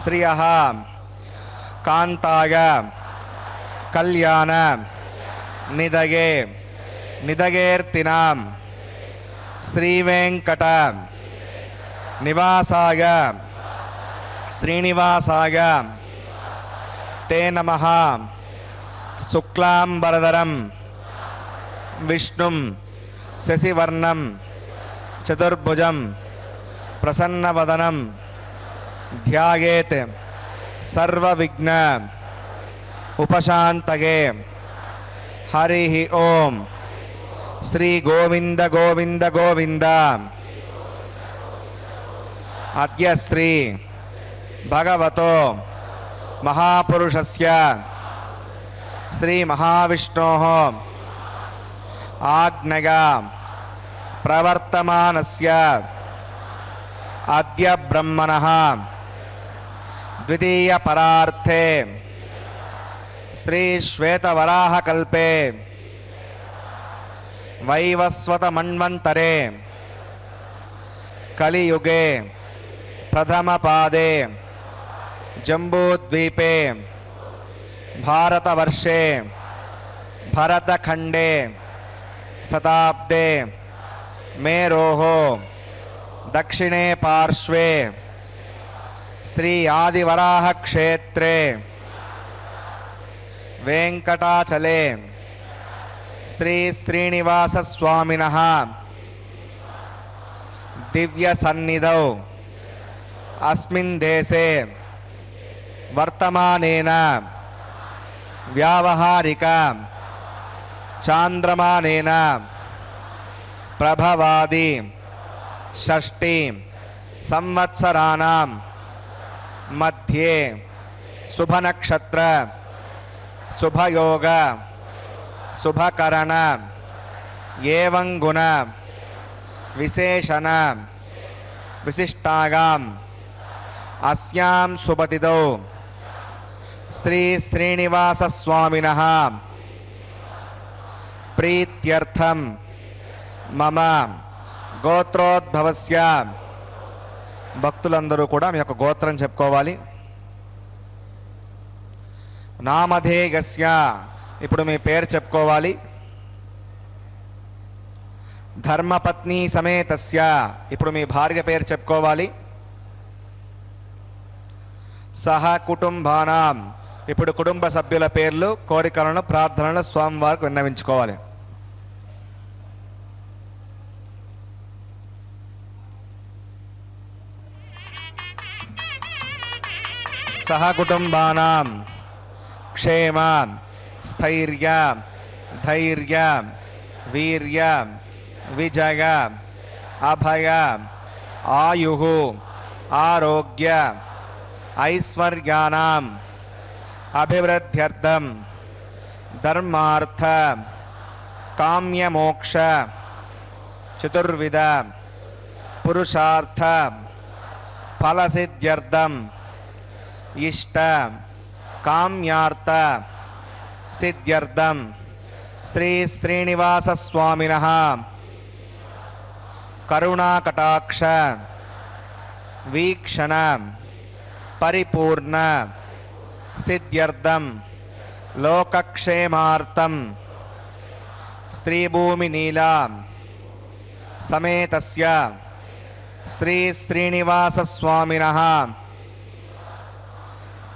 శ్రియః కాంతాయ కళ్యాణ నిదగే నిదగేర్తినాం శ్రీవేంకట నివాసాయ శ్రీనివాసాయ తే నమః. శుక్లాంబరధరం విష్ణుం శశివర్ణం చతుర్భుజం ప్రసన్నవదనం ధ్యాయేత్ సర్వవిఘ్న ఉపశాంతగే. హరి ఓం. శ్రీ గోవింద గోవింద గోవింద. అద్య శ్రీ భగవతో మహాపురుషస్య శ్రీ మహావిష్ణోః ఆజ్ఞయా ప్రవర్తమానస్య అద్య బ్రహ్మణః ద్వితీయ పరార్థే శ్రీ శ్వేతవరాహకల్పే వైవస్వత మన్వంతరే కలియుగే ప్రథమ పాదే జంబూద్వీపే భారతవర్షే భరతఖండే శతాబ్దే మేరోః దక్షిణే పార్శ్వే శ్రీ ఆదివరాహ క్షేత్రే వెంకటాచలే శ్రీ శ్రీనివాస స్వామినః దివ్య సన్నిధౌ అస్మిన్ దేశే వర్తమానేన వ్యావహారిక చాంద్రమానేన ప్రభవాది షష్ఠి సంవత్సరాణం మధ్యే శుభనక్షత్ర శుభయోగ శుభకరణ ఏవం గుణ విశేషణ విశిష్టాయాం అస్యాం శుభతిథౌ శ్రీ శ్రీనివాస స్వామినః ప్రీత్యర్థం మమ గోత్రోద్భవస్య. భక్తులందరూ కూడా మీ యొక్క గోత్రం చెప్పుకోవాలి. నామధేయస్య, ఇప్పుడు మీ పేరు చెప్పుకోవాలి. ధర్మపత్ని సమేతస్య, ఇప్పుడు మీ భార్య పేరు చెప్పుకోవాలి. సహ కుటుంబానాం, ఇప్పుడు కుటుంబ సభ్యుల పేర్లు కోరికలను ప్రార్థనలు స్వామివారికి విన్నవించుకోవాలి. సహ కుటుంబానాం క్షేమ స్థైర్య ధైర్య వీర్య విజయ అభయ ఆయుః ఆరోగ్య ఐశ్వర్యానాం అభివృద్ధ్యర్థం ధర్మార్థ కామ్యమోక్ష చతుర్విధ పురుషార్థ ఫలసిద్ధ్యర్థం ఇష్ట కామ్యార్థ సిద్ధ్యర్థం శ్రీ శ్రీనివాస స్వామినః కరుణాకటాక్ష వీక్షణ పరిపూర్ణ సిద్ధ్యర్థం లోకక్షేమార్థం శ్రీభూమి నీలా సమేతస్య శ్రీ శ్రీనివాస స్వామినః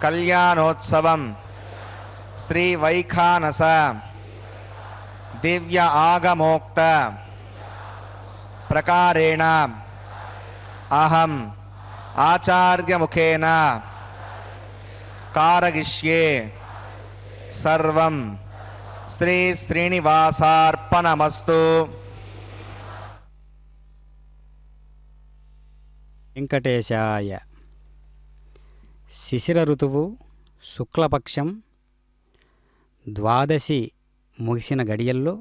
కళ్యాణోత్సవం శ్రీ వైఖానస దివ్య ఆగమోక్త ప్రకారేణ అహం ఆచార్యముఖేన కారయిష్యే సర్వం శ్రీ శ్రీనివాసార్పణమస్తు. వెంకటేశాయ. శిశిర ఋతువు శుక్లపక్షం ద్వాదశి ముగిసిన గడియల్లో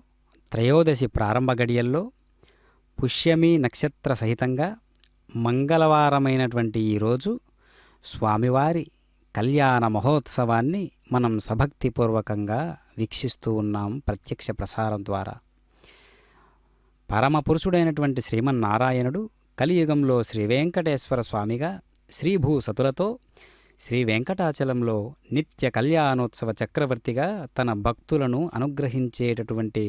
త్రయోదశి ప్రారంభ గడియల్లో పుష్యమి నక్షత్ర సహితంగా మంగళవారమైనటువంటి ఈరోజు స్వామివారి కళ్యాణ మహోత్సవాన్ని మనం సభక్తిపూర్వకంగా వీక్షిస్తూ ఉన్నాం ప్రత్యక్ష ప్రసారం ద్వారా. పరమపురుషుడైనటువంటి శ్రీమన్నారాయణుడు కలియుగంలో శ్రీ వెంకటేశ్వర స్వామిగా శ్రీభూసతులతో శ్రీ వెంకటాచలంలో నిత్య కళ్యాణోత్సవ చక్రవర్తిగా తన భక్తులను అనుగ్రహించేటటువంటి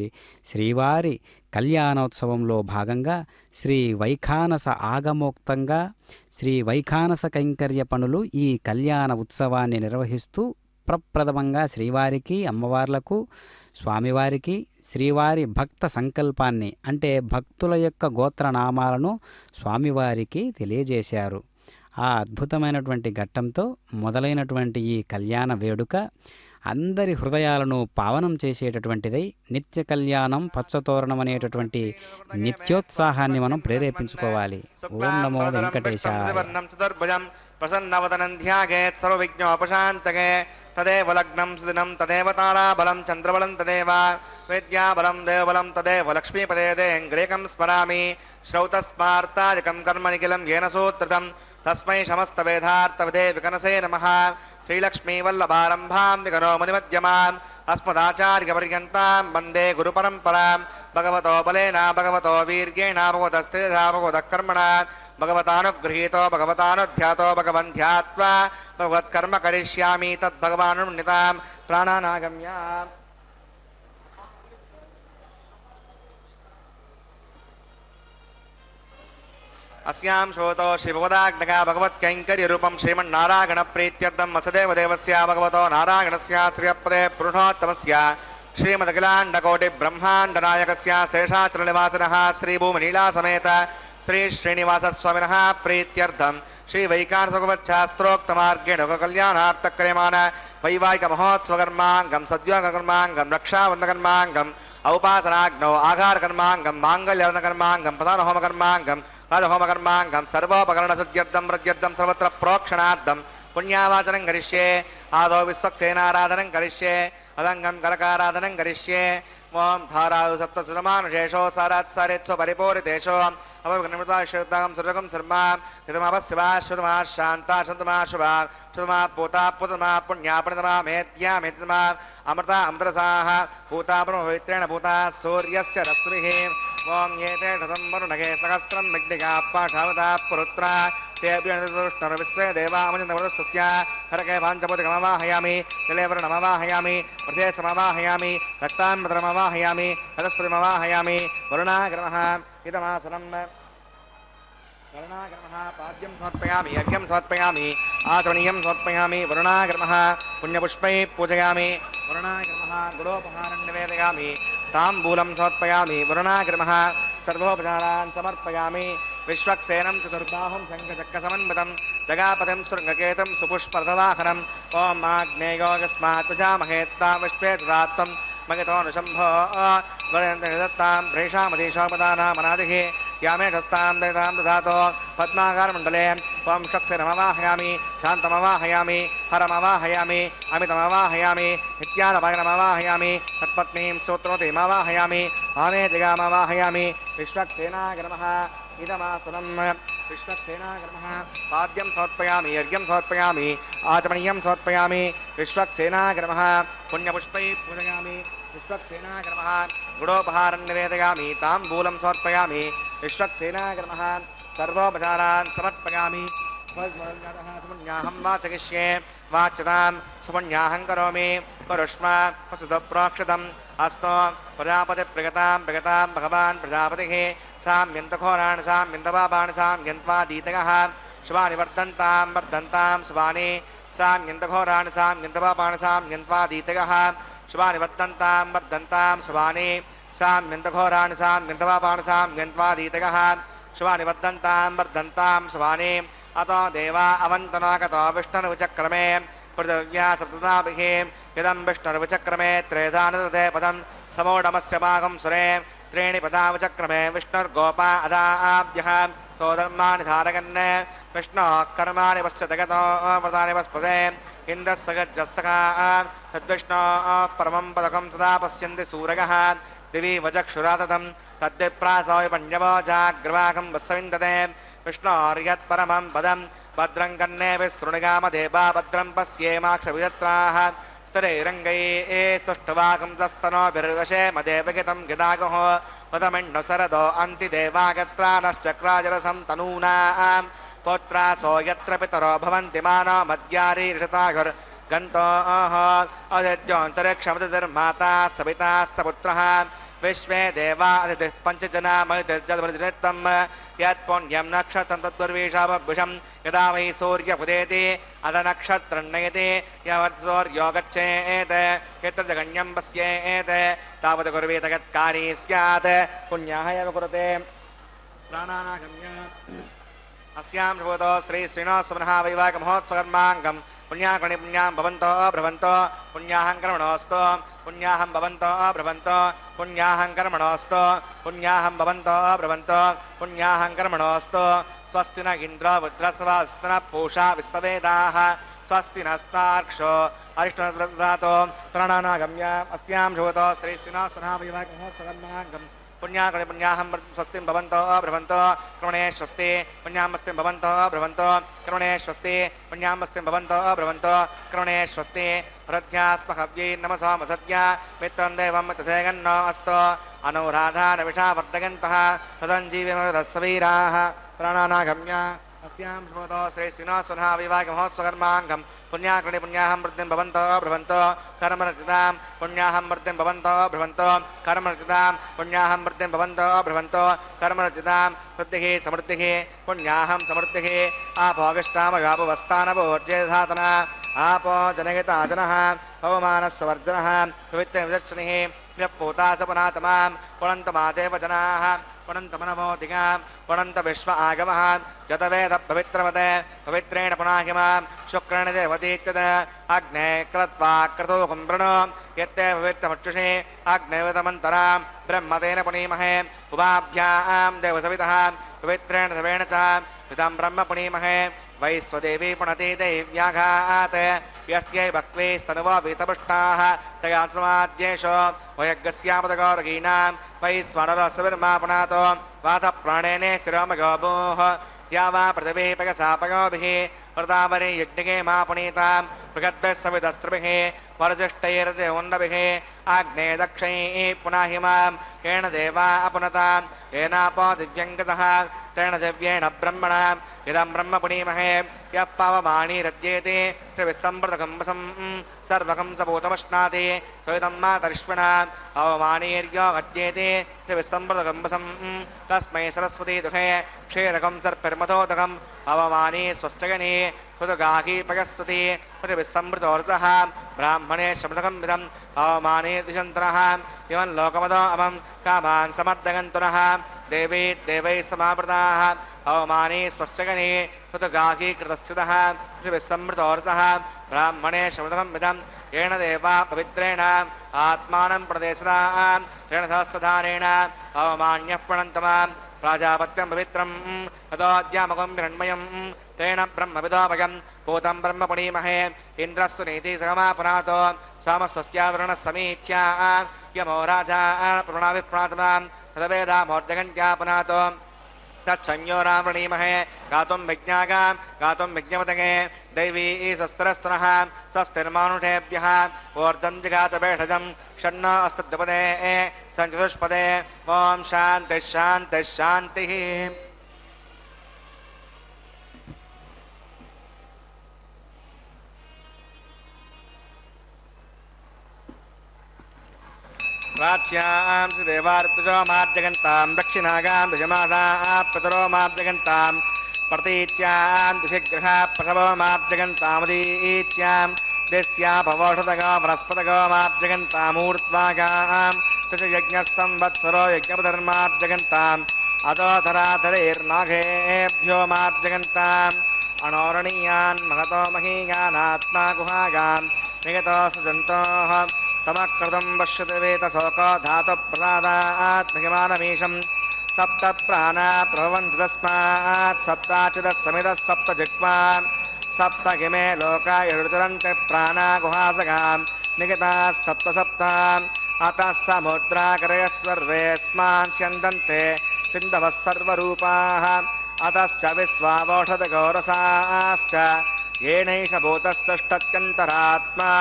శ్రీవారి కళ్యాణోత్సవంలో భాగంగా శ్రీ వైఖానస ఆగమోక్తంగా శ్రీ వైఖానస కైంకర్య పనులు ఈ కళ్యాణ ఉత్సవాన్ని నిర్వహిస్తూ ప్రప్రథమంగా శ్రీవారికి అమ్మవార్లకు స్వామివారికి శ్రీవారి భక్త సంకల్పాన్ని అంటే భక్తుల యొక్క గోత్రనామాలను స్వామివారికి తెలియజేశారు. ఆ అద్భుతమైనటువంటి ఘట్టంతో మొదలైనటువంటి ఈ కళ్యాణ వేడుక అందరి హృదయాలను పావనం చేసేటటువంటిదై నిత్య కళ్యాణం పచ్చతోరణం అనేటటువంటి నిత్యోత్సాహాన్ని మనం ప్రేరేపించుకోవాలి. ఓం నమో వెంకటేశాయ. ప్రసన్నవదనం ధ్యాయేత్ సర్వవిఘ్నోపశాంతకే తదేవ లగ్నం సుదినం తదేవ తారాబలం చంద్రబలం తదేవ విద్యాబలం దేవబలం తదేవ లక్ష్మీపదే దేంగ్రేకం స్మరామి శ్రౌతస్మార్తాదికం కర్మ నిఖిలం येन సూత్రితం తస్మై సమస్తవేదార్థవిదే వికనసే నమః. శ్రీలక్ష్మీవల్లభారంభాం వికనో మునిమధ్యమాం అస్మదాచార్యపర్యంతాం వందే గురుపరంపరాం. భగవతో బలేన భగవతో వీర్యేణ భగవతస్థితా భగవతః కర్మణా భగవతానుగృహీతో భగవతానుధ్యాతో భగవంధ్యాత్వా భగవత్కర్మ కరిష్యామి తద్భగవానున్నితాం ప్రాణానాగమ్య. अस्यां श्रोतो श्रीभगवदाग्नगा भगवत्कैङ्कर्यरूपं श्रीमन्नारायणप्रीत्यर्थं वसुदेवदेवस्य भगवतो नारायणस्य श्रियपदे पुरुषोत्तमस्य श्रीमदखिलाण्डकोटिब्रह्माण्डनायकस्य शेषाचलनिवासिनः श्रीभूमनीलासमेत श्रीश्रीनिवासस्वामिनः प्रीत्यर्थं श्रीवैकानसभगवच्छास्त्रोक्तमार्गेण कल्याणार्थक्रियमाण वैवाहिकमहोत्सवकर्माङ्गं सद्योगकर्माङ्गं रक्षाबन्धकर्माङ्गं औपासनाग्नौ आहारकर्माङ्गं माङ्गल्यकर्माङ्गं प्रधानहोमकर्माङ्गं राजहोमकर्माङ्गं सर्वोपकरणशुद्ध्यर्थं प्रत्यर्थं सर्वत्र प्रोक्षणार्थं पुण्यावाचनं करिष्ये. आदौ विश्वक्सेनाराधनं करिष्ये. अदङ्गं करकाराधनं करिष्ये. ओं धारायु सप्तसुतमानुशेषो सारात्सारेत्सु परिपूरितेषु अवगणमृताश्रुतां सुरगं सर्मा हितमवशिवा श्रुतमा शान्ता शन्तमा शुभा श्रुतमा पूता पुतमा पुण्या प्रणतमा मेद्या मेद्यमा अमृता अमृतसाः पूता ब्रह्मपवित्रेण पूता सूर्यस्य रश्मिः. ओं एते शतं वरुणगे सहस्रं मिग्निका पाठावता पुरुत्रा तेऽभिनन्दुष्टर्विश्वे देवामजन्तवदस्स्य हरके पाञ्चभूतिकमवाहयामि जलेवरणमवाहयामि प्रदेशमवाहयामि रक्ताम्बरमवाहयामि रजस्पतिमवाहयामि वरुणाग्रमः इदमासनं वरुणाग्रमः पाद्यं समर्पयामि अर्घ्यं समर्पयामि आचमनीयं समर्पयामि वरुणाग्रमः पुण्यपुष्पैः पूजयामि वरुणाग्रमः गुडोपहारं निवेदयामि ताम्बूलं समर्पयामि वरुणाग्रमः सर्वोपचारान् समर्पयामि विश्वक्सेनं चतुर्बाहुं शङ्खचक्रसमन्वितं जगापतिं शृङ्गकेतं सुपुष्परथवाहनं ओं आग्नेयोगस्मात् प्रजामहेत्ता विश्वे तदात्वं मगितोऽनुशम्भो दत्तां प्रेषामधीशोपदानामनादिः यामेशस्तां दयितां दधातो पद्माकारमण्डले ओं शक्सेनमवाहयामि शान्तमवाहयामि हरमवाहयामि अमितमवाहयामि नित्यानभगनमवाहयामि तत्पत्नीं सूत्रोतिमवाहयामि आमेजगामवाहयामि विश्वक्सेनाग्रमः इदमासनं विश्वक्सेनाग्रमः पाद्यं समर्पयामि अर्घ्यं समर्पयामि आचमनीयं समर्पयामि विश्वक्सेनाग्रमः पुण्यपुष्पैः पूजयामि विश्वक्सेनाग्रमः गुडोपहारं निवेदयामि ताम्बूलं समर्पयामि विश्वक्सेनाग्रमः सर्वोपचारान् समर्पयामि सुपुण्याहं वाचयिष्ये वाच्यतां सुपुण्याहं करोमि करुष्म वसुतप्रोक्षतम् अस्तो प्रजापतिप्रियतां प्रियतां भगवान् प्रजापतिः साम्यन्तघोराणि साम्यन्तपापाणि साम्यन्त्वादीतयः शुभानि वर्धन्तां वर्धन्तां शुभानि साम्यन्तघोराणि साम्यन्तपापाणि साम्यन्त्वादीतयः शुभानि वर्धन्तां वर्धन्तां शुभानि साम्यन्तघोराणि साम्यन्तपापाणि साम्यन्त्वादीतयः शुभानि वर्धन्तां वर्धन्तां शुभानि. अतो देवा अवन्तनागतो विष्णुर्विचक्रमे पृथिव्या सप्तताभिः इदं विष्णुर्विचक्रमे त्रेधानदते पदं समोढमस्य भागं सुरे त्रीणि पदाविचक्रमे विष्णुर्गोपा अदाभ्यः सोधर्माणि धारयन् विष्णोः कर्माणि पश्यति गतो व्रतानि वस्पसे इन्द्रस्य गज्जस्सखाः तद्विष्णोः परमं पदकं सदा पश्यन्ति सूरयः दिवि वचक्षुराततं तद्विप्रासोऽपि पण्यवो जाग्रवाकं वस्सविन्दते विष्णोर्यत्परमं पदं भद्रं कर्णेभिः शृणुगामदेवा भद्रं पश्येमाक्षविजत्राः स्तरैरङ्गैः सुष्ठुवाकं सस्तनोभिर्वशे मदेवगितं गिदागुः उतमिण्डुसरदो अन्तिदेवागत्रानश्चक्राजरसं तनूनां पुत्रासो यत्र पितरो भवन्ति मानो मद्यारीषताघुर्गन्तो अदित्योऽन्तरिक्षमतिर्माता सविता सपुत्रः विश्वे देवा अतिथिः पञ्चजना मयिर्जलमृतम् यत्पुण्यं नक्षत्रं तद्गुर्वीशावभुषं यदा वै सूर्यमुदेति अध नक्षत्रं नयति यवत्सूर्यो गच्छेत् यत्र जगन्यं पश्येत् तावत् कुर्वीत यत्कारी स्यात् पुण्याः एव कुरुते प्राणानागम्य अस्यां भवतो श्री श्रीनिवासमनः वैवाहिकमहोत्सवकर्माङ्गं पुण्याकणि पुण्यां भवन्तो भ्रवन्तो पुण्याहं कर्मणोऽस्तु पुण्याहं भवन्तो भ्रवन्तो पुण्याहं कर्मणोऽस्तु पुण्याहं भवन्तो भ्रवन्तो पुण्याहं कर्मणोऽस्तु स्वस्ति न इन्द्रो वृत्रस्वस्ति न पूषा विश्ववेदाः स्वस्ति नस्तार्क्ष्यो अरिष्टो प्राणानागम्य अस्यां भवतो श्री श्रीनिवासमनः वैवाहिकमहोत्सवकर्माङ्गं पुण्याकणि पुण्याहं स्वस्तिं भवन्तो भ्रवन्तो क्रमणे स्वस्ति पुण्यामस्तिं भवन्तो भ्रवन्तो क्रमणे स्वस्ति पुण्यामस्तिं भवन्तो भ्रवन्तो क्रमणे स्वस्ति प्रध्यास्महव्यै नमसोमसद्य मित्रं देवं तथेगन्नो अस्तु अनुराधानविषा वर्धयन्तः तदञ्जीविमृतस्वीराः प्राणानागम्य अस्यां भवतो श्री श्रीनिवासमनः वैवाहिकमहोत्सवकर्माङ्गं पुण्याकणि पुण्याहं वृद्धिं भवन्तो भ्रवन्तो कर्मरचितां पुण्याहं वृद्धिं भवन्तो भ्रवन्तो कर्मरचितां पुण्याहं वृद्धिं भवन्तो भ्रवन्तो कर्मरचितां वृद्धिः समृद्धिः पुण्याहं समृद्धिः आपोगष्टामगापुवस्तानभोज्यधातना आपो जनयिता जनः पवमानस्वर्जनः विवित्तविदर्शनिः व्यपूतासपनातमां पुनन्तमादेव जनाः पुनन्तमनमोदिगां पुनन्त विश्व आगमः जतवेद पवित्रवते पवित्रेण पुनाहिमां शुक्रेण देवतीत्यद अग्ने क्रत्वा क्रतुकं वृणो यत्ते पवित्रमक्षुषे अग्नेवतमन्तरां ब्रह्मतेन पुनीमहे उभाभ्यां देवसवितः पवित्रेण सवेण च पितं ब्रह्म पुनीमहे वैश्वदेवी पुनति दैव्याघात् यस्यै भक्त्वेस्तनुवो वीतपुष्टाः तया समाद्येषो वयज्ञस्यापदगौरगीनां वैश्वानरसविर्मा पुनातो वातप्राणेने शिरोमगोभूः त्या वा पृथिवीपगसापगोभिः वृतावरी यज्ञगे मा पुनीतां बृहद्भिः सवितस्त्रिभिः वरजिष्टैर्देवोन्नभिः आग्ने दक्षैः पुनाहिमां येन देवा अपुनतां येनापो दिव्यङ्गसः तेन दिव्येण ब्रह्मणा इदं ब्रह्म पुनीमहे यः पावमानीरज्येति त्रिविसम्प्रतकम्बसं सर्वकं सभूतमश्नाति सवितं मातरिष्वणा पवमानीर्यो गज्येति त्रिविसम्प्रतकम्बसं तस्मै सरस्वती दुहे क्षीरकं सर्पिर्मथोदकं पवमानी स्वश्चगनी कृतगाहीपयस्वती प्रतिविसम्मृतोर्सः ब्राह्मणे शब्दकं विदं पवमानीर्दिशन्तरः इमं लोकमदो अमं कामान् समर्दगन्तुनः देवी देवैः समावृताः पवमानी स्वश्चगनी कृतगाही कृतश्चितः प्रतिविसम्मृतोर्सः ब्राह्मणे शब्दकं विदं येन देवा पवित्रेण आत्मानं प्रदेशदाः तेन सहस्रधारेण पवमान्यः प्रणन्तमां प्राजापत्यं पवित्रं तदोद्यामकं हिरण्मयं तेन ब्रह्मविदोभयं भूतं ब्रह्म पुनीमहे इन्द्रस्सु नीति सगमापुनातो सोमस्वस्त्यावरुणः समीच्या यमो राजा पुराणाविप्रातमां तदवेदामोर्जगन्त्यापुनातो तच्छन्यो रामणीमहे गातुं विज्ञागां गातुं विज्ञपतगे दैवी स्वस्तिरस्तुनः स्वस्तिर्मानुषेभ्यः ऊर्ध्वं जिगातभेषजं षण्ण अस्तद्विपदे सञ्चतुष्पदे ॐ शान्तिः शान्तिः शान्तिः प्राच्यां देवार्तजो मार्जगन्तां दक्षिणागां द्विजमासाः पितरो मार्जगन्तां प्रतीत्यां द्विशिग्रहा प्रसवो मार्जगन्तामुदीत्यां देस्या भवोषधगो वनस्पतगो मार्जगन्तामूर्ध्वागां दशयज्ञः संवत्सरो यज्ञपधर्मार्जगन्ताम् अधोधराधरैर्नाघेभ्यो मार्जगन्ताम् अणोरणीयान् महतो महीयानात्मा गुहागां निगतो सुजन्तोः तमकृतं पश्यति वेतशोको धातुप्रसादात् महिमानमीशं सप्त प्राणा प्रभवन्ति तस्मात् सप्ताचिदः समितः सप्त जिह्वा सप्त किमे लोकाय रुचरन्ति प्राणा गुहासगां निगताः सप्त सप्ताम् अतः समुद्राकरयः सर्वेऽस्मान् स्यन्दन्ते सिन्धवः सर्वरूपाः अतश्च विश्वावोषधगोरसाश्च येनैष भूतस्तष्टत्यन्तरात्मा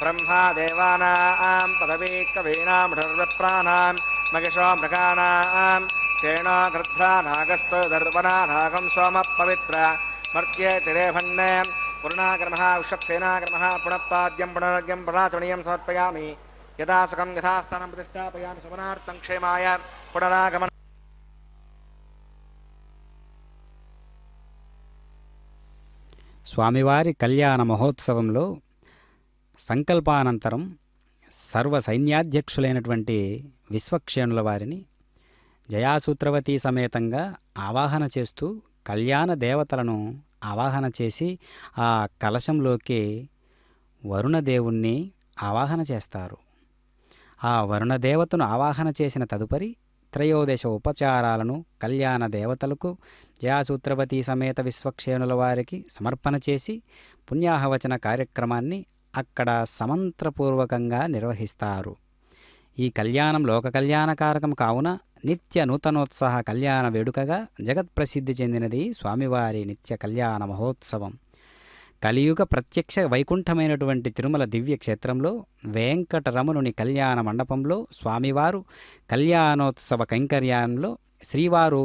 ब्रह्मा देवानां पदवी कवीनां षड्विप्राणां मगिषो मृगाणां సేనా గృధ్రా నాగస్వ దర్వనా నాగం సోమ పవిత్ర మర్త్యే తిరేభన్నే పురుణాగ్రమః ఉషప్సేనాగ్రమః పునఃపాద్యం పునరగ్యం పునరాచమనీయం సమర్పయామి యథా సుఖం యథాస్థానం ప్రతిష్టాపయామి సుమనార్థం క్షేమాయ పునరాగమన. స్వామివారి కళ్యాణ మహోత్సవంలో సంకల్పానంతరం సర్వ సైన్యాధ్యక్షులైనటువంటి విశ్వక్షేణుల వారిని జయాసూత్రవతి సమేతంగా ఆవాహన చేస్తూ కళ్యాణ దేవతలను ఆవాహన చేసి ఆ కలశంలోకి వరుణదేవుణ్ణి ఆవాహన చేస్తారు. ఆ వరుణదేవతను ఆవాహన చేసిన తదుపరి త్రయోదశ ఉపచారాలను కళ్యాణ దేవతలకు జయాసూత్రవతి సమేత విశ్వక్షేణుల వారికి సమర్పణ చేసి పుణ్యాహవచన కార్యక్రమాన్ని అక్కడ సమంత్రపూర్వకంగా నిర్వహిస్తారు. ఈ కళ్యాణం లోక కళ్యాణకారకం కావున నిత్య నూతనోత్సాహ కళ్యాణ వేడుకగా జగత్ప్రసిద్ధి చెందినది స్వామివారి నిత్య కళ్యాణ మహోత్సవం. కలియుగ ప్రత్యక్ష వైకుంఠమైనటువంటి తిరుమల దివ్య క్షేత్రంలో వెంకటరమణుని కళ్యాణ మండపంలో స్వామివారు కళ్యాణోత్సవ కైంకర్యంలో శ్రీవారు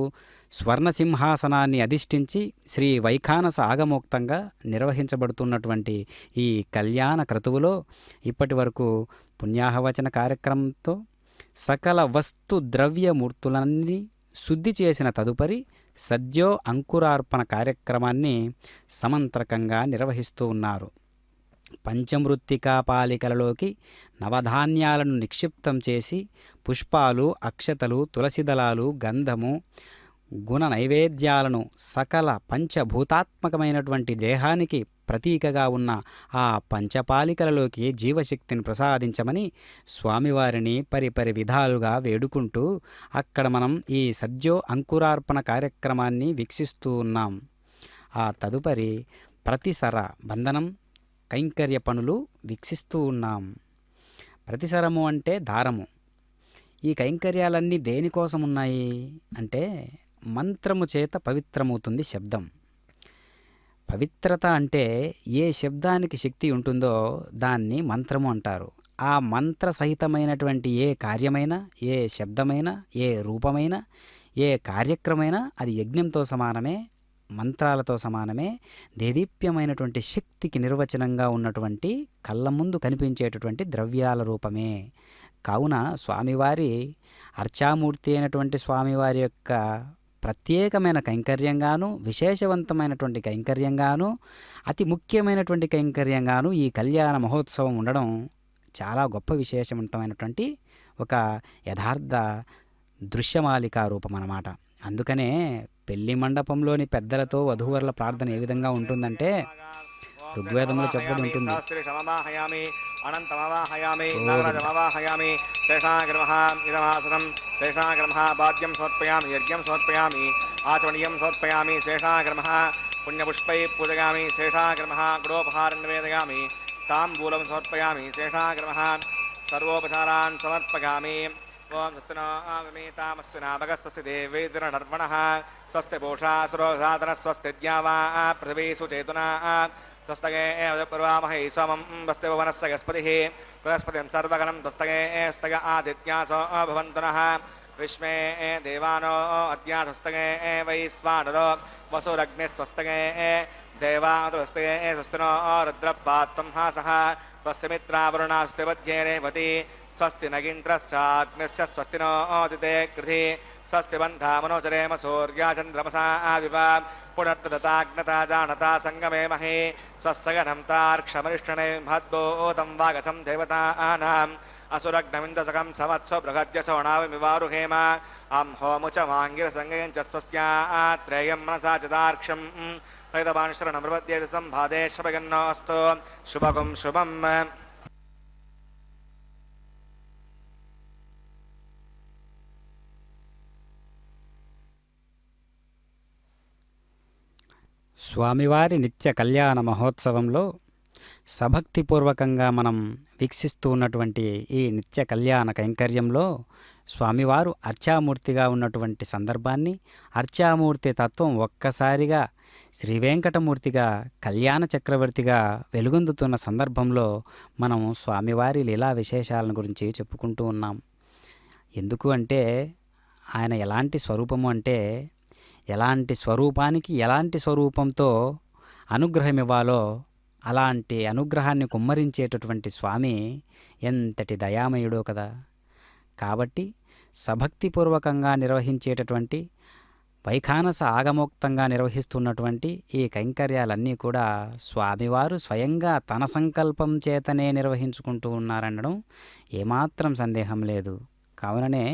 స్వర్ణసింహాసనాన్ని అధిష్ఠించి శ్రీ వైఖానస ఆగమోక్తంగా నిర్వహించబడుతున్నటువంటి ఈ కళ్యాణ క్రతువులో ఇప్పటి వరకు పుణ్యాహవచన కార్యక్రమంతో సకల వస్తు ద్రవ్యమూర్తులన్నీ శుద్ధి చేసిన తదుపరి సద్యో అంకురార్పణ కార్యక్రమాన్ని సమంత్రకంగా నిర్వహిస్తూ ఉన్నారు. పంచమృత్తికా పాలికలలోకి నవధాన్యాలను నిక్షిప్తం చేసి పుష్పాలు, అక్షతలు, తులసిదళాలు, గంధము, గుణ నైవేద్యాలను సకల పంచభూతాత్మకమైనటువంటి దేహానికి ప్రతీకగా ఉన్న ఆ పంచపాలికలలోకి జీవశక్తిని ప్రసాదించమని స్వామివారిని పరిపరి విధాలుగా వేడుకుంటూ అక్కడ మనం ఈ సద్యో అంకురార్పణ కార్యక్రమాన్ని వీక్షిస్తూ ఉన్నాం. ఆ తదుపరి ప్రతిసర బంధనం కైంకర్య పనులు వీక్షిస్తూ ఉన్నాం. ప్రతిసరము అంటే దారము. ఈ కైంకర్యాలన్నీ దేనికోసం ఉన్నాయి అంటే మంత్రము చేత పవిత్రమవుతుంది శబ్దం. పవిత్రత అంటే ఏ శబ్దానికి శక్తి ఉంటుందో దాన్ని మంత్రము అంటారు. ఆ మంత్ర సహితమైనటువంటి ఏ కార్యమైనా, ఏ శబ్దమైనా, ఏ రూపమైనా, ఏ కార్యక్రమైనా అది యజ్ఞంతో సమానమే, మంత్రాలతో సమానమే, దేదీప్యమైనటువంటి శక్తికి నిర్వచనంగా ఉన్నటువంటి కళ్ళ ముందు కనిపించేటటువంటి ద్రవ్యాల రూపమే. కావున స్వామివారి అర్చామూర్తి అయినటువంటి స్వామివారి యొక్క ప్రత్యేకమైన కైంకర్యంగాను, విశేషవంతమైనటువంటి కైంకర్యంగాను, అతి ముఖ్యమైనటువంటి కైంకర్యంగాను ఈ కళ్యాణ మహోత్సవం ఉండడం చాలా గొప్ప విశేషవంతమైనటువంటి ఒక యథార్థ దృశ్యమాలికా రూపం అన్నమాట. అందుకనే పెళ్లి మండపంలోని పెద్దలతో వధూవరుల ప్రార్థన ఏ విధంగా ఉంటుందంటే ఋగ్వేదంలో చెప్పబడి ఉంటుంది. అనంతమవాహయామి నాగరాజమవాహయామి శేషాగ్రమః ఇదమాసనం శేషాగ్రమః బాధ్యం సమర్పయామి యజ్ఞం సమర్పయామి ఆచమనీయం సమర్పయామి శేషాగ్రమః పుణ్యపుష్పై పూజయామి శేషాగ్రమః గుడోపహారం నివేదయామి తాంబూలం సమర్పయామి శేషాగ్రమః సర్వోపచారాన్ సమర్పయామి. ఓం స్వస్తినామస్వినా భగ స్వస్తి దేవేంద్రనర్మణః స్వస్తి పూషా సురోధాతన స్వస్తి ద్యావా పృథివీ సుచేతునా స్వస్తగే పూర్వామహై సోమం వస్తే భువనస్య గస్పతిః బృహస్పతిం సర్వగణం స్వస్తగే స్తగ ఆదిత్యాసో భవంతు నః విశ్వే దేవానో అద్యాస్వస్తగే వైశ్వానరో వసురగ్నిః స్వస్తగే దేవాస్తగే స్వస్తినో రుద్రపాత్తం హాసః స్వస్తిమిత్రావరుణా స్వస్తిపద్యే రేవతి స్వస్తి నగింద్రశ్చాగ్నిశ్చ స్వస్తినో ఆదితే కృధి స్వస్తి బంధామనోచరేమ సూర్యాచంద్రమసా వివ పునర్దతాగ్నతా జానతా సంగమే మహే స్వస్సగనం తార్క్షమరిష్టనే మహద్భూతం వాగసం దేవతానాం అసురగ్నమిందసకం సమత్సో బృహద్యసోణావిమివారుహేమ అంహోముచ వాంగిరసంగయం చ స్వస్యాత్రేయం మనసా చ దార్క్ష్యం రైతబాణశరణమృపద్యేషు సంభాదే శుభగన్నోస్తు శుభగం శుభం. స్వామివారి నిత్య కళ్యాణ మహోత్సవంలో సభక్తిపూర్వకంగా మనం వీక్షిస్తూ ఉన్నటువంటి ఈ నిత్య కళ్యాణ కైంకర్యంలో స్వామివారు అర్చామూర్తిగా ఉన్నటువంటి సందర్భాన్ని, అర్చామూర్తి తత్వం ఒక్కసారిగా శ్రీ వెంకటమూర్తిగా కళ్యాణ చక్రవర్తిగా వెలుగొందుతున్న సందర్భంలో మనం స్వామివారి లీలా విశేషాలను గురించి చెప్పుకుంటూ ఉన్నాం. ఎందుకు అంటే ఆయన ఎలాంటి స్వరూపము అంటే, ఎలాంటి స్వరూపానికి ఎలాంటి స్వరూపంతో అనుగ్రహం ఇవ్వాలో అలాంటి అనుగ్రహాన్ని కుమ్మరించేటటువంటి స్వామి ఎంతటి దయామయుడో కదా. కాబట్టి సభక్తిపూర్వకంగా నిర్వహించేటటువంటి వైఖానస ఆగమోక్తంగా నిర్వహిస్తున్నటువంటి ఈ కైంకర్యాలన్నీ కూడా స్వామివారు స్వయంగా తన సంకల్పం చేతనే నిర్వహించుకుంటూ ఉన్నారనడం ఏమాత్రం సందేహం లేదు. కావుననే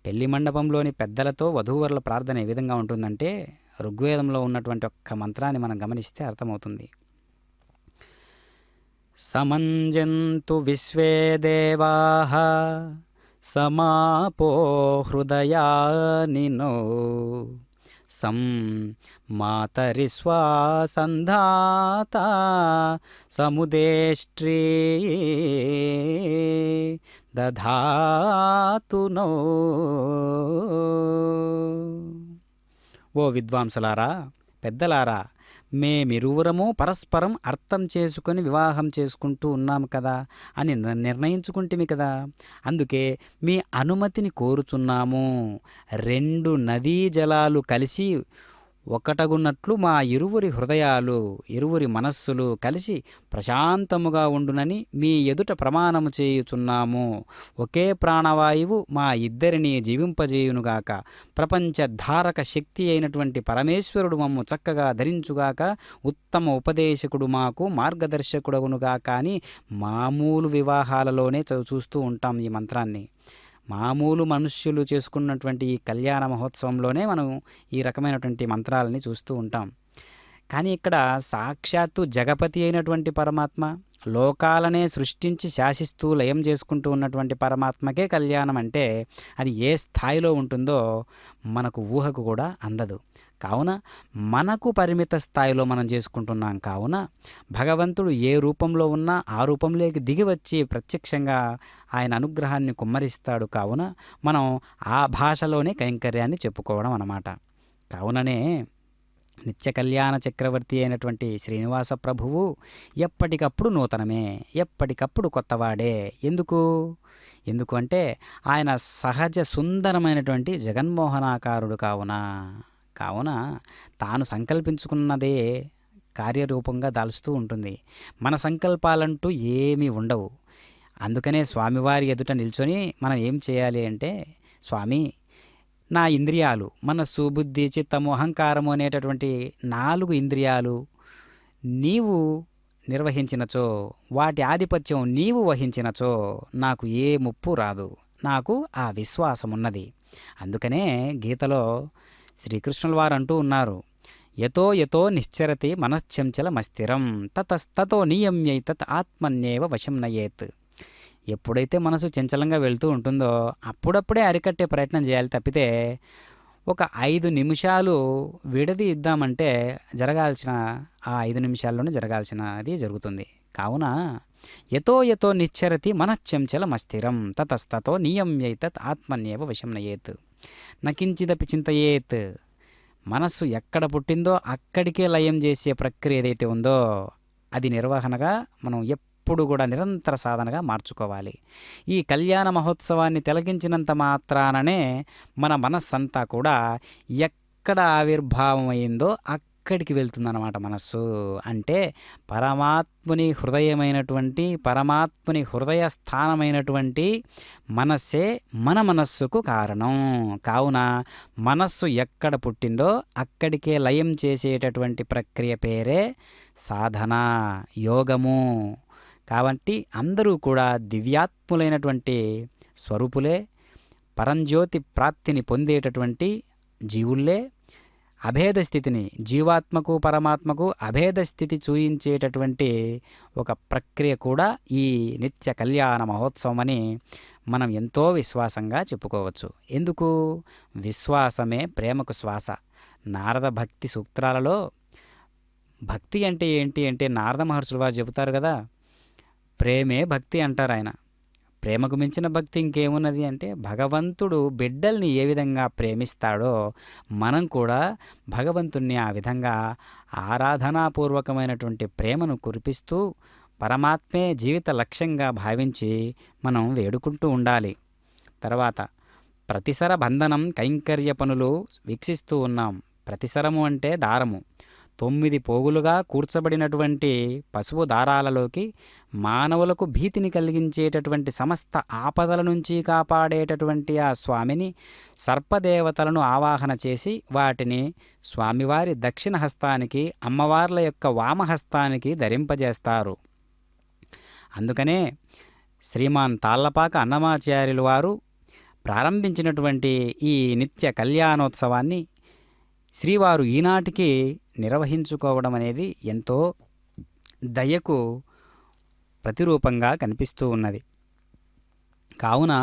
పెళ్లి మండపంలోని పెద్దలతో వధూవరుల ప్రార్థన ఏ విధంగా ఉంటుందంటే, ఋగ్వేదంలో ఉన్నటువంటి ఒక్క మంత్రాన్ని మనం గమనిస్తే అర్థమవుతుంది. సమంజంతు విశ్వేదేవాః సమాపో హృదయానినో సం మాతరిస్వా సంధాత సముదేష్ట్రీ దధాతు నో. ఓ విద్వాంసులారా, పెద్దలారా, మేమిరువురము పరస్పరం అర్థం చేసుకొని వివాహం చేసుకుంటూ ఉన్నాము కదా అని నిర్ణయించుకుంటేమి కదా. అందుకే మీ అనుమతిని కోరుచున్నాము. 2 నదీ జలాలు కలిసి ఒకటగున్నట్లు మా ఇరువురి హృదయాలు, ఇరువురి మనస్సులు కలిసి ప్రశాంతముగా ఉండునని మీ ఎదుట ప్రమాణము చేయుచున్నాము. ఒకే ప్రాణవాయువు మా ఇద్దరిని జీవింపజేయునుగాక. ప్రపంచధారక శక్తి అయినటువంటి పరమేశ్వరుడు మమ్ము చక్కగా ధరించుగాక. ఉత్తమ ఉపదేశకుడు మాకు మార్గదర్శకుడగునుగాక అని మామూలు వివాహాలలోనే చూస్తూ ఉంటాం ఈ మంత్రాన్ని. మామూలు మనుష్యులు చేసుకున్నటువంటి ఈ కళ్యాణ మహోత్సవంలోనే మనం ఈ రకమైనటువంటి మంత్రాలని చూస్తూ ఉంటాం. కానీ ఇక్కడ సాక్షాత్తు జగపతి అయినటువంటి పరమాత్మ, లోకాలనే సృష్టించి శాసిస్తూ లయం చేసుకుంటూ ఉన్నటువంటి పరమాత్మకే కళ్యాణం అంటే అది ఏ స్థాయిలో ఉంటుందో మనకు ఊహకు కూడా అందదు. కావున మనకు పరిమిత స్థాయిలో మనం చేసుకుంటున్నాం. కావున భగవంతుడు ఏ రూపంలో ఉన్నా ఆ రూపంలోకి దిగివచ్చి ప్రత్యక్షంగా ఆయన అనుగ్రహాన్ని కుమ్మరిస్తాడు. కావున మనం ఆ భాషలోనే కైంకర్యాన్ని చెప్పుకోవడం అన్నమాట. కావుననే నిత్య కళ్యాణ చక్రవర్తి అయినటువంటి శ్రీనివాస ప్రభువు ఎప్పటికప్పుడు నూతనమే, ఎప్పటికప్పుడు కొత్తవాడే. ఎందుకు అంటే ఆయన సహజ సుందరమైనటువంటి జగన్మోహనాకారుడు. కావున తాను సంకల్పించుకున్నదే కార్యరూపంగా దాల్చుతూ ఉంటుంది. మన సంకల్పాలంటూ ఏమీ ఉండవు. అందుకనే స్వామివారి ఎదుట నిల్చొని మనం ఏం చేయాలి అంటే, స్వామి, నా ఇంద్రియాలు మనస్సు, బుద్ధి, చిత్తము, అహంకారము అనేటటువంటి 4 ఇంద్రియాలు నీవు నిర్వహించినచో, వాటి ఆధిపత్యం నీవు వహించినచో నాకు ఏ ముప్పు రాదు. నాకు ఆ విశ్వాసం ఉన్నది. అందుకనే గీతలో శ్రీకృష్ణుల వారు అంటూ ఉన్నారు, యతో యతో నిశ్చరతి మనశ్చంచలమస్థిరం తతస్తతో నియమ్యైతత్ ఆత్మన్యేవ వశం నయేత్. ఎప్పుడైతే మనసు చంచలంగా వెళ్తూ ఉంటుందో అప్పుడప్పుడే అరికట్టే ప్రయత్నం చేయాలి తప్పితే ఒక 5 నిమిషాలు విడది ఇద్దామంటే జరగాల్సిన ఆ 5 నిమిషాల్లోనే జరగాల్సినది జరుగుతుంది. కావున యతో యతో నిశ్చరతి మనశ్చంచలమస్థిరం తతస్తతో నియమ్యైతత్ ఆత్మన్యేవ వశం నయేత్ నకించిదపి చింతయేత్. మనస్సు ఎక్కడ పుట్టిందో అక్కడికే లయం చేసే ప్రక్రియ ఏదైతే ఉందో అది నిర్వహణగా మనం ఎప్పుడు కూడా నిరంతర సాధనగా మార్చుకోవాలి. ఈ కళ్యాణ మహోత్సవాన్ని తిలకించినంత మాత్రాననే మన మనస్సంతా కూడా ఎక్కడ ఆవిర్భావం అయిందో అక్కడికి వెళ్తుందన్నమాట మనస్సు. అంటే పరమాత్ముని హృదయమైనటువంటి, పరమాత్ముని హృదయ స్థానమైనటువంటి మనస్సే మన మనస్సుకు కారణం. కావున మనస్సు ఎక్కడ పుట్టిందో అక్కడికే లయం చేసేటటువంటి ప్రక్రియ పేరే సాధన, యోగము. కాబట్టి అందరూ కూడా దివ్యాత్ములైనటువంటి స్వరూపులే, పరంజ్యోతి ప్రాప్తిని పొందేటటువంటి జీవుల్లే. అభేద స్థితిని, జీవాత్మకు పరమాత్మకు అభేద స్థితి చూయించేటటువంటి ఒక ప్రక్రియ కూడా ఈ నిత్య కళ్యాణ మహోత్సవం అని మనం ఎంతో విశ్వాసంగా చెప్పుకోవచ్చు. ఎందుకు? విశ్వాసమే ప్రేమకు శ్వాస. నారద భక్తి సూత్రాలలో భక్తి అంటే ఏంటి అంటే నారద మహర్షులు వారు చెబుతారు కదా, ప్రేమే భక్తి అంటారు ఆయన. ప్రేమకు మించిన భక్తి ఇంకేమున్నది అంటే, భగవంతుడు బిడ్డల్ని ఏ విధంగా ప్రేమిస్తాడో మనం కూడా భగవంతుణ్ణి ఆ విధంగా ఆరాధనాపూర్వకమైనటువంటి ప్రేమను కురిపిస్తూ పరమాత్మే జీవిత లక్ష్యంగా భావించి మనం వేడుకుంటూ ఉండాలి. తర్వాత ప్రతిసర బంధనం కైంకర్య పనులు వీక్షిస్తూ ఉన్నాం. ప్రతిసరము అంటే దారము. 9 పోగులుగా కూర్చబడినటువంటి పసుపు దారాలలోకి మానవులకు భీతిని కలిగించేటటువంటి సమస్త ఆపదల నుంచి కాపాడేటటువంటి ఆ స్వామిని సర్పదేవతలను ఆవాహన చేసి వాటిని స్వామివారి దక్షిణ హస్తానికి, అమ్మవార్ల యొక్క వామహస్తానికి ధరింపజేస్తారు. అందుకనే శ్రీమాన్ తాళ్లపాక అన్నమాచార్యులు వారు ప్రారంభించినటువంటి ఈ నిత్య కళ్యాణోత్సవాన్ని శ్రీవారు ఈనాటికి నిర్వహించుకోవడం అనేది ఎంతో దయకు ప్రతిరూపంగా కనిపిస్తూ ఉన్నది. కావున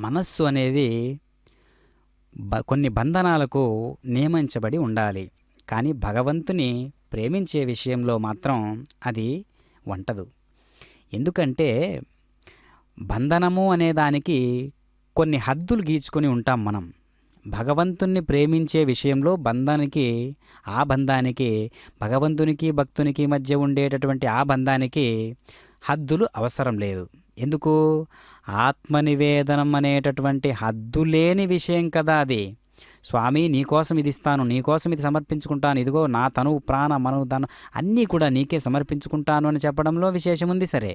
మనస్సు అనేది కొన్ని బంధనాలకు నియమించబడి ఉండాలి. కానీ భగవంతుని ప్రేమించే విషయంలో మాత్రం అది వంటదు. ఎందుకంటే బంధనము అనే దానికి కొన్ని హద్దులు గీచుకొని ఉంటాం మనం. భగవంతుణ్ణి ప్రేమించే విషయంలో ఆ బంధానికి భగవంతునికి భక్తునికి మధ్య ఉండేటటువంటి ఆ బంధానికి హద్దులు అవసరం లేదు. ఎందుకు? ఆత్మనివేదనం అనేటటువంటి హద్దులేని విషయం కదా అది. స్వామి నీకోసం ఇది ఇస్తాను, నీకోసం ఇది సమర్పించుకుంటాను, ఇదిగో నా తనువు ప్రాణ మనవు ధనం అన్నీ కూడా నీకే సమర్పించుకుంటాను అని చెప్పడంలో విశేషముంది. సరే,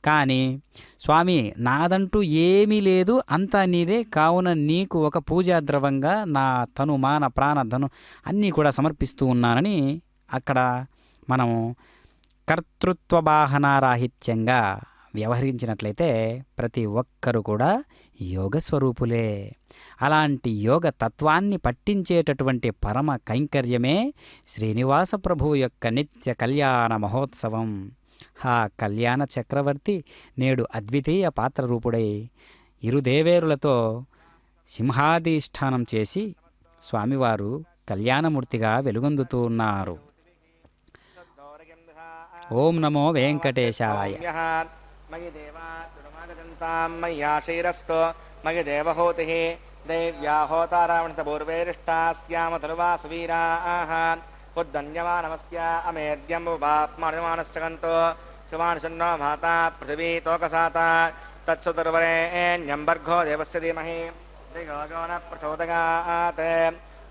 కానీ స్వామి నాదంటూ ఏమీ లేదు, అంతా నీదే, కావున నీకు ఒక పూజా ద్రవంగా నా తను మాన ప్రాణ ధను అన్నీ కూడా సమర్పిస్తూ ఉన్నానని అక్కడ మనం కర్తృత్వవాహనారాహిత్యంగా వ్యవహరించినట్లయితే ప్రతి ఒక్కరూ కూడా యోగస్వరూపులే. అలాంటి యోగ తత్వాన్ని పట్టించేటటువంటి పరమ కైంకర్యమే శ్రీనివాస ప్రభువు యొక్క నిత్య కళ్యాణ మహోత్సవం. ఆ కళ్యాణ చక్రవర్తి నేడు అద్వితీయ పాత్రరూపుడై ఇరుదేవేరులతో సింహాధిష్ఠానం చేసి స్వామివారు కళ్యాణమూర్తిగా వెలుగొందుతూ ఉన్నారు. ఓం నమో వెంకటేశాయ. మయి దేవా తుడమాగజంతాం మయ్యాశైరస్తో మయి దేవహోతిః దైవ్యాహోతారావణితపూర్వేరిష్టాస్యామ తనువా సువీరాః ఉద్దన్యమానమస్య అమేద్యం వాప్మానమానస్సగంతో శివానుషన్నో మాతా పృథివీ తోకసాత తత్సుదుర్వరేణ్యంబర్గో దేవస్య ధీమహి దిగో న ప్రచోదయాత్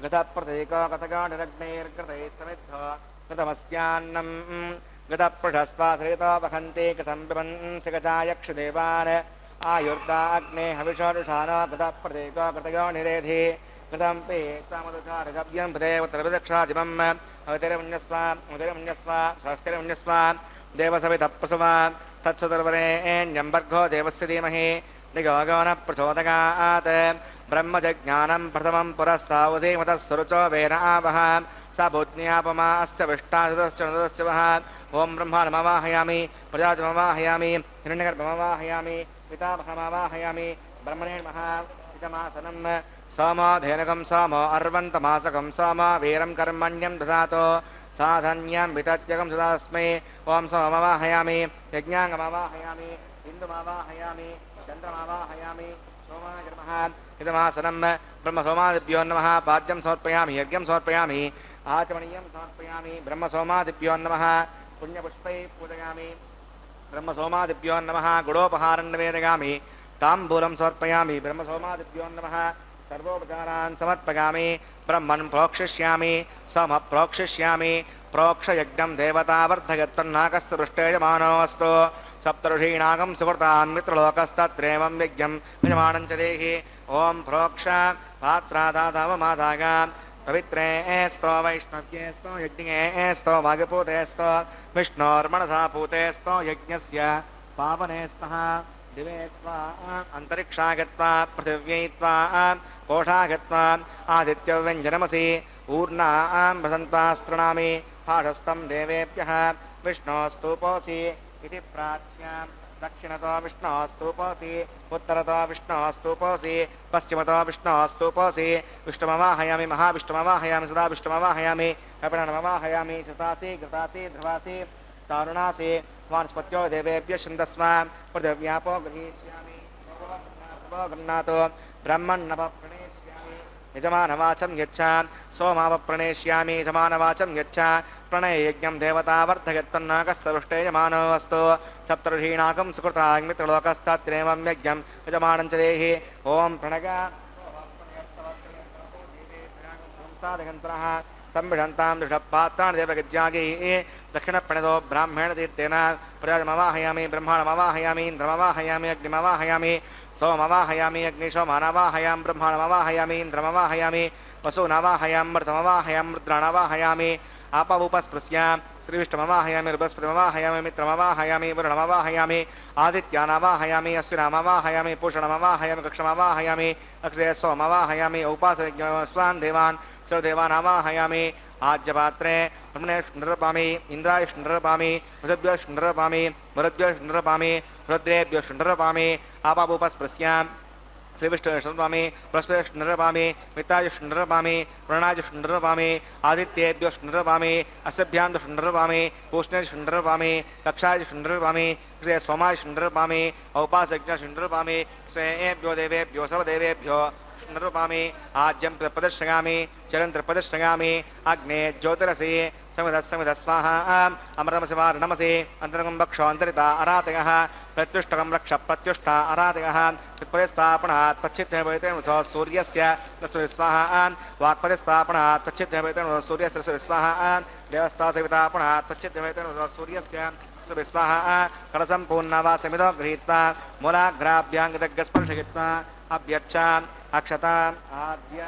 గతప్రతీకో గతగో నిరగ్నైర్గతైः సమిద్ధో గతమస్యాన్నం గతపృఢస్వాశ్రితో వహంతి కథం పిబన్సి గజాయక్షుదేవాన్ ఆయుర్దాగ్నే హవిషోరుషానో గతప్రతీకో గతగో నిరేధి కథం పీత్వామదుచారగవ్యం ప్రదేవతరవిదక్షాదిమం అవతిరమున్యస్వ స్వస్తిరమున్యస్వ దేవసవితప్రసవ తత్సుదర్వరేణ్యంబర్గో దేవస్య ధీమహి దిగో న ప్రచోదయాత్ బ్రహ్మజజ్ఞానం ప్రథమం పురస్సావుధీమతస్సురుచో వేన ఆవహ స బుజ్ఞాపమా అస్య విష్టాశతశ్చ వహ ఓం బ్రహ్మాణమవాహయామి ప్రజాతిమవాహయామి హిరణ్యగర్భమవాహయామి పితామహమవాహయామి బ్రహ్మణే మహా సితమాసనం సోమోధేనకం సోమో అర్వంతమాసకం సోమో వీరం కర్మణ్యం దదాతో సాధన్యం వితత్యకం సుదాస్మై ఓం సోమవాహయామి యజ్ఞాంగమవాహయామి ఇందుమవాహయామి చంద్రమవాహయామి సోమాయ నమః ఇదమాసనం బ్రహ్మసోమాదిభ్యో నమః పాద్యం సమర్పయామి యజ్ఞం సమర్పయామి ఆచమనీయం సమర్పయామి బ్రహ్మసోమాదిభ్యో నమః పుణ్యపుష్పై పూజయామి బ్రహ్మసోమాదిభ్యో నమః గుడోపహారం నివేదయామి తాంబూలం సమర్పయామి బ్రహ్మసోమాదిభ్యో నమః సర్వోపచారాన్ సమర్పయామి బ్రహ్మన్ ప్రోక్షిష్యామి సమ ప్రోక్షిష్యామి ప్రోక్షయజ్ఞం దేవతావర్ధయత్వన్నాకస్య పృష్టేయమానోऽస్తు సప్తఋషీణాగం సుకృతాన్ మిత్రలోకస్తత్రేవం యజ్ఞం యజమానం చ దేహి ఓం ప్రోక్ష పాత్రాదాదావమాదాగ పవిత్రే स्तो వైష్ణవ్యే स्तो యజ్ఞే स्तो వాగపూతే स्तो విష్ణోర్మణసా పూతే स्तो యజ్ఞస్య పావనే స్తః दिवे त्वा अंतरिक्षागत्वा पृथिव्यै कोषागत्वा आदित्यव्यञ्जनमसि ऊर्णां वसन्त्वास्त्रणामि पाठस्थं देवेभ्यः विष्णोस्तूपोऽसि इति प्रार्थ्यां दक्षिणतो विष्णोस्तूपोऽसि उत्तरतो विष्णोस्तूपोऽसि पश्चिमतो विष्णोस्तूपोऽसि विष्णुमवाहयामि महाविष्णुमवाहयामि सदा विष्णुमवाहयामि कपिलमवाहयामि शतासि घृतासि ध्रुवासि तारुणासि वानस्पत्यो देवेभ्य छन्दस्व पृथिव्यापो गृहीष्यामि गन्नातो ब्रह्मण्णवप्रणेष्यामि यजमानवाचं यच्छ सोमावप्रणेष्यामि यजमानवाचं यच्छ प्रणययज्ञं देवतावर्धयत्तन्नाकस्सवृष्टे यजमानो अस्तु सप्तऋषीणाकं सुकृताग्नित्रलोकस्तत्रेवं यज्ञं यजमानं च देहि ॐ प्रणग साधयन्तनः संविषन्तां दृढपात्राणि देवगज्जागे दक्षिणप्रणतो ब्राह्मण तीर्थेन प्रजामवाहयामि ब्रह्माणमवाहयामि इन्द्रमवाहयामि अग्निमवाहयामि सोमवाहयामि अग्निशोमानवाहयामि ब्रह्माणमवाहयामि इन्द्रमवाहयामि वसूनवाहयां मृतमवाहयां रुद्राणवाहयामि आपवुपस्पृश्यां श्रीविष्णुमवाहयामि बृहस्पतिमवाहयामि मित्रमवाहयामि वरुणमवाहयामि आदित्यानवाहयामि अश्विनामवाहयामि पूषणमवाहयामि कक्षमवाहयामि अक्षय सोमवाहयामि उपासस्वान् देवान् सर्वदेवानावाहयामि आज्यपात्रे ब्रह्मणेश नृपामि इन्द्रायश नृपामि वसुभ्यश नृपामि मरुद्भ्यश नृपामि रुद्रेभ्यश नृपामि आपावुपस्पृश्यां श्रीविष्णुस्वामी बृहस्पतिर्नरपामि मित्रायुष्नरपामि वरुणायुष्नरपामि आदित्येभ्योष्नरपामि अस्यभ्यां दुष्नरपामि पूष्णेष्नरपामि कक्षायुष्नरपामि सोमायुष्नरपामि औपासज्ञशुनरपामि स्वेभ्यो देवेभ्यो सर्वदेवेभ्यो नृपामि आज्यं प्रदर्शयामि चरन्त्र प्रदर्शयामि अग्ने ज्योतिरसि समिध स्वाहा अमृतमसिवारणमसि अन्तरगं भक्षो अन्तरिता अरातयः प्रत्युष्टकं रक्ष प्रत्युष्टा अरातयः प्रतिस्थापना तच्चित्तेन सूर्यस्य स्वाहा वाक्पतिस्थापना तच्चित्तेन सूर्यस्य स्वाहा देवस्तासवितापना तच्चित्तेन सूर्यस्य स्वाहा कलसम्पूर्णवासमिदो गृहीत्वा मूलाग्राभ्याङ्गदग्गस्पर्शयित्वा अभ्यर्चाम् अक्षताम् आद्य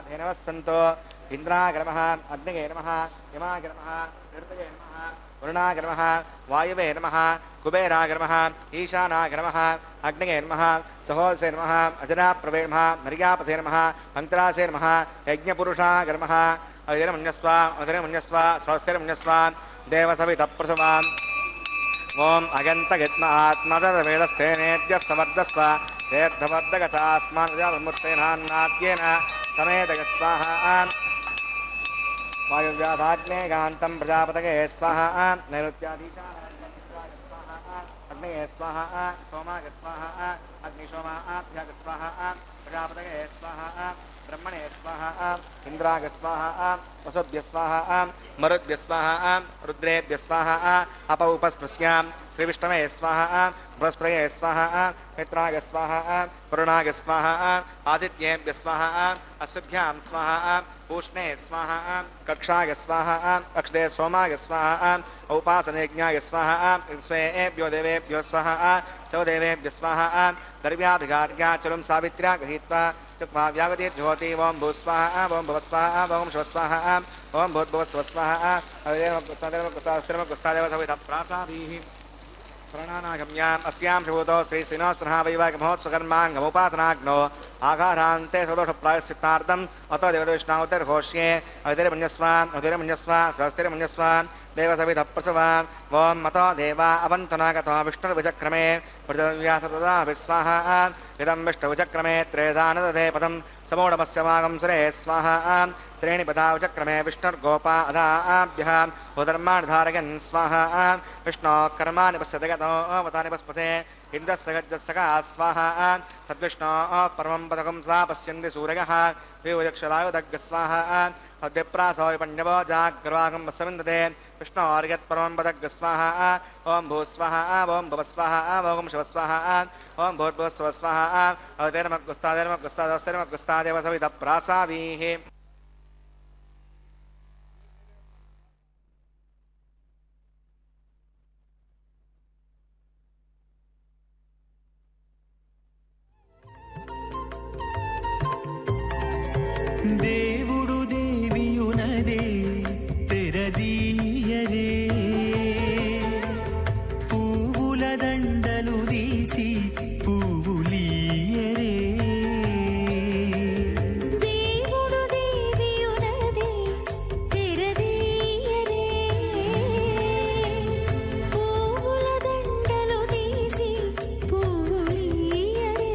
धेनवः सन्तो इन्द्राय नमः अग्नये नमः यमाय नमः ऋतये नमः वरुणाय नमः वायुवे नमः कुबेराय नमः ईशानाय नमः अग्नये नमः सहोदसे नमः अजराप्रवे नमः नर्यापसे नमः पङ्क्तरासे नमः यज्ञपुरुषाय नमः अदिरमन्यस्व अदिरमन्यस्व स्वस्तिरमन्यस्व देवसवितप्रसवाम् ओम अगन्तगत्म आत्मदवेदस्थेनेद्यस्वर्धस्व तेऽर्थवर्धगतास्मान्मुत्तेनान्नाद्येन समेतय स्वाहा वायुव्याधाग्नेगान्तं प्रजापतये स्वाहा नैऋत्याधीशाय स्वाहा अग्नये स्वाहा सोमाय स्वाहा अग्निशोमाभ्याग स्वाहा प्रजापतये स्वाहा ब्रह्मणे स्वाहा इंद्राग स्वाहा वसुभ्य स्वाहा मरुद्भ्य स्वाहा रुद्रेभ्य स्वाहा अपौपस्पृश्यां श्रीविष्णवे स्वाहा बृहस्पतये स्वाहा मित्राग स्वाहा वरुणाग स्वाहा आदित्येभ्य स्वाहा अश्विभ्यां स्वाहा पूष्णे स्वाहा कक्षाय स्वाहा अक्षते सोमाय स्वाहा औपासनेज्ञाय स्वाहा स्वेभ्यो देवेभ्यो स्वाहा सवदेवेभ्य स्वाहा द्रव्याभिघार्याचलं सावित्र्या गृहीत्वा चक्वा व्यागति ज्योति ओं भूस्वाहा ओं भवस्वाहा ओं शिवस्वाहा ओं भूर्भुवस्वस्वाहा प्रासाभिः प्रणनागम्याम् अस्यां शिवतो श्रीश्रीनिवासपुनः वैवाहिकमहोत्सवकर्माङ्गमुपासनाग्नो आघारान्ते सदोषप्रायश्चित्तार्थम् अतो देवदेवविष्णावतिर्घोष्ये अवतिरमन्यस्व स्वस्तिरमन्यस्व देवसविधप्रसवान् ओं मतो देवा अवन्तनागतो विष्णुर्विचक्रमे पृथिव्यासप्रदाभिस्वाहा इदं विष्णुविचक्रमे त्रेधानदधे पदं समूढमस्य वागं सुरे स्वाहा त्रीणि पदा विचक्रमे विष्णुर्गोपा अधाभ्यः भूधर्माणि स्वाहा विष्णोः कर्माणि पश्यति गतो अवतानि पस्पसे इन्द्रस्य गज्जस्सका स्वाहा तद्विष्णोः परमं पदकं सा पश्यन्ति सूरयः विवक्षरायुधग्गः स्वाहा अद्यप्रासो विपण्यवो जाग्रवाहं वस्सविन्दते विष्णोर्यत्परमं पदग्गः स्वाहा ओं भूस्वाहा ओं भवस्वाहा ओं शिवस्वाहा ओं भूर्भुवस्वस्वाहा अवतेर्मग्गुस्तादेव सवितप्रासावीः దేవుడు దేవియునదే తెరదీయరే పువ్వుల దండలు తీసి పువ్వులీయరే దేవుడు దేవియునదే తెరదీయరే పువ్వుల దండలు తీసి పువ్వులీయరే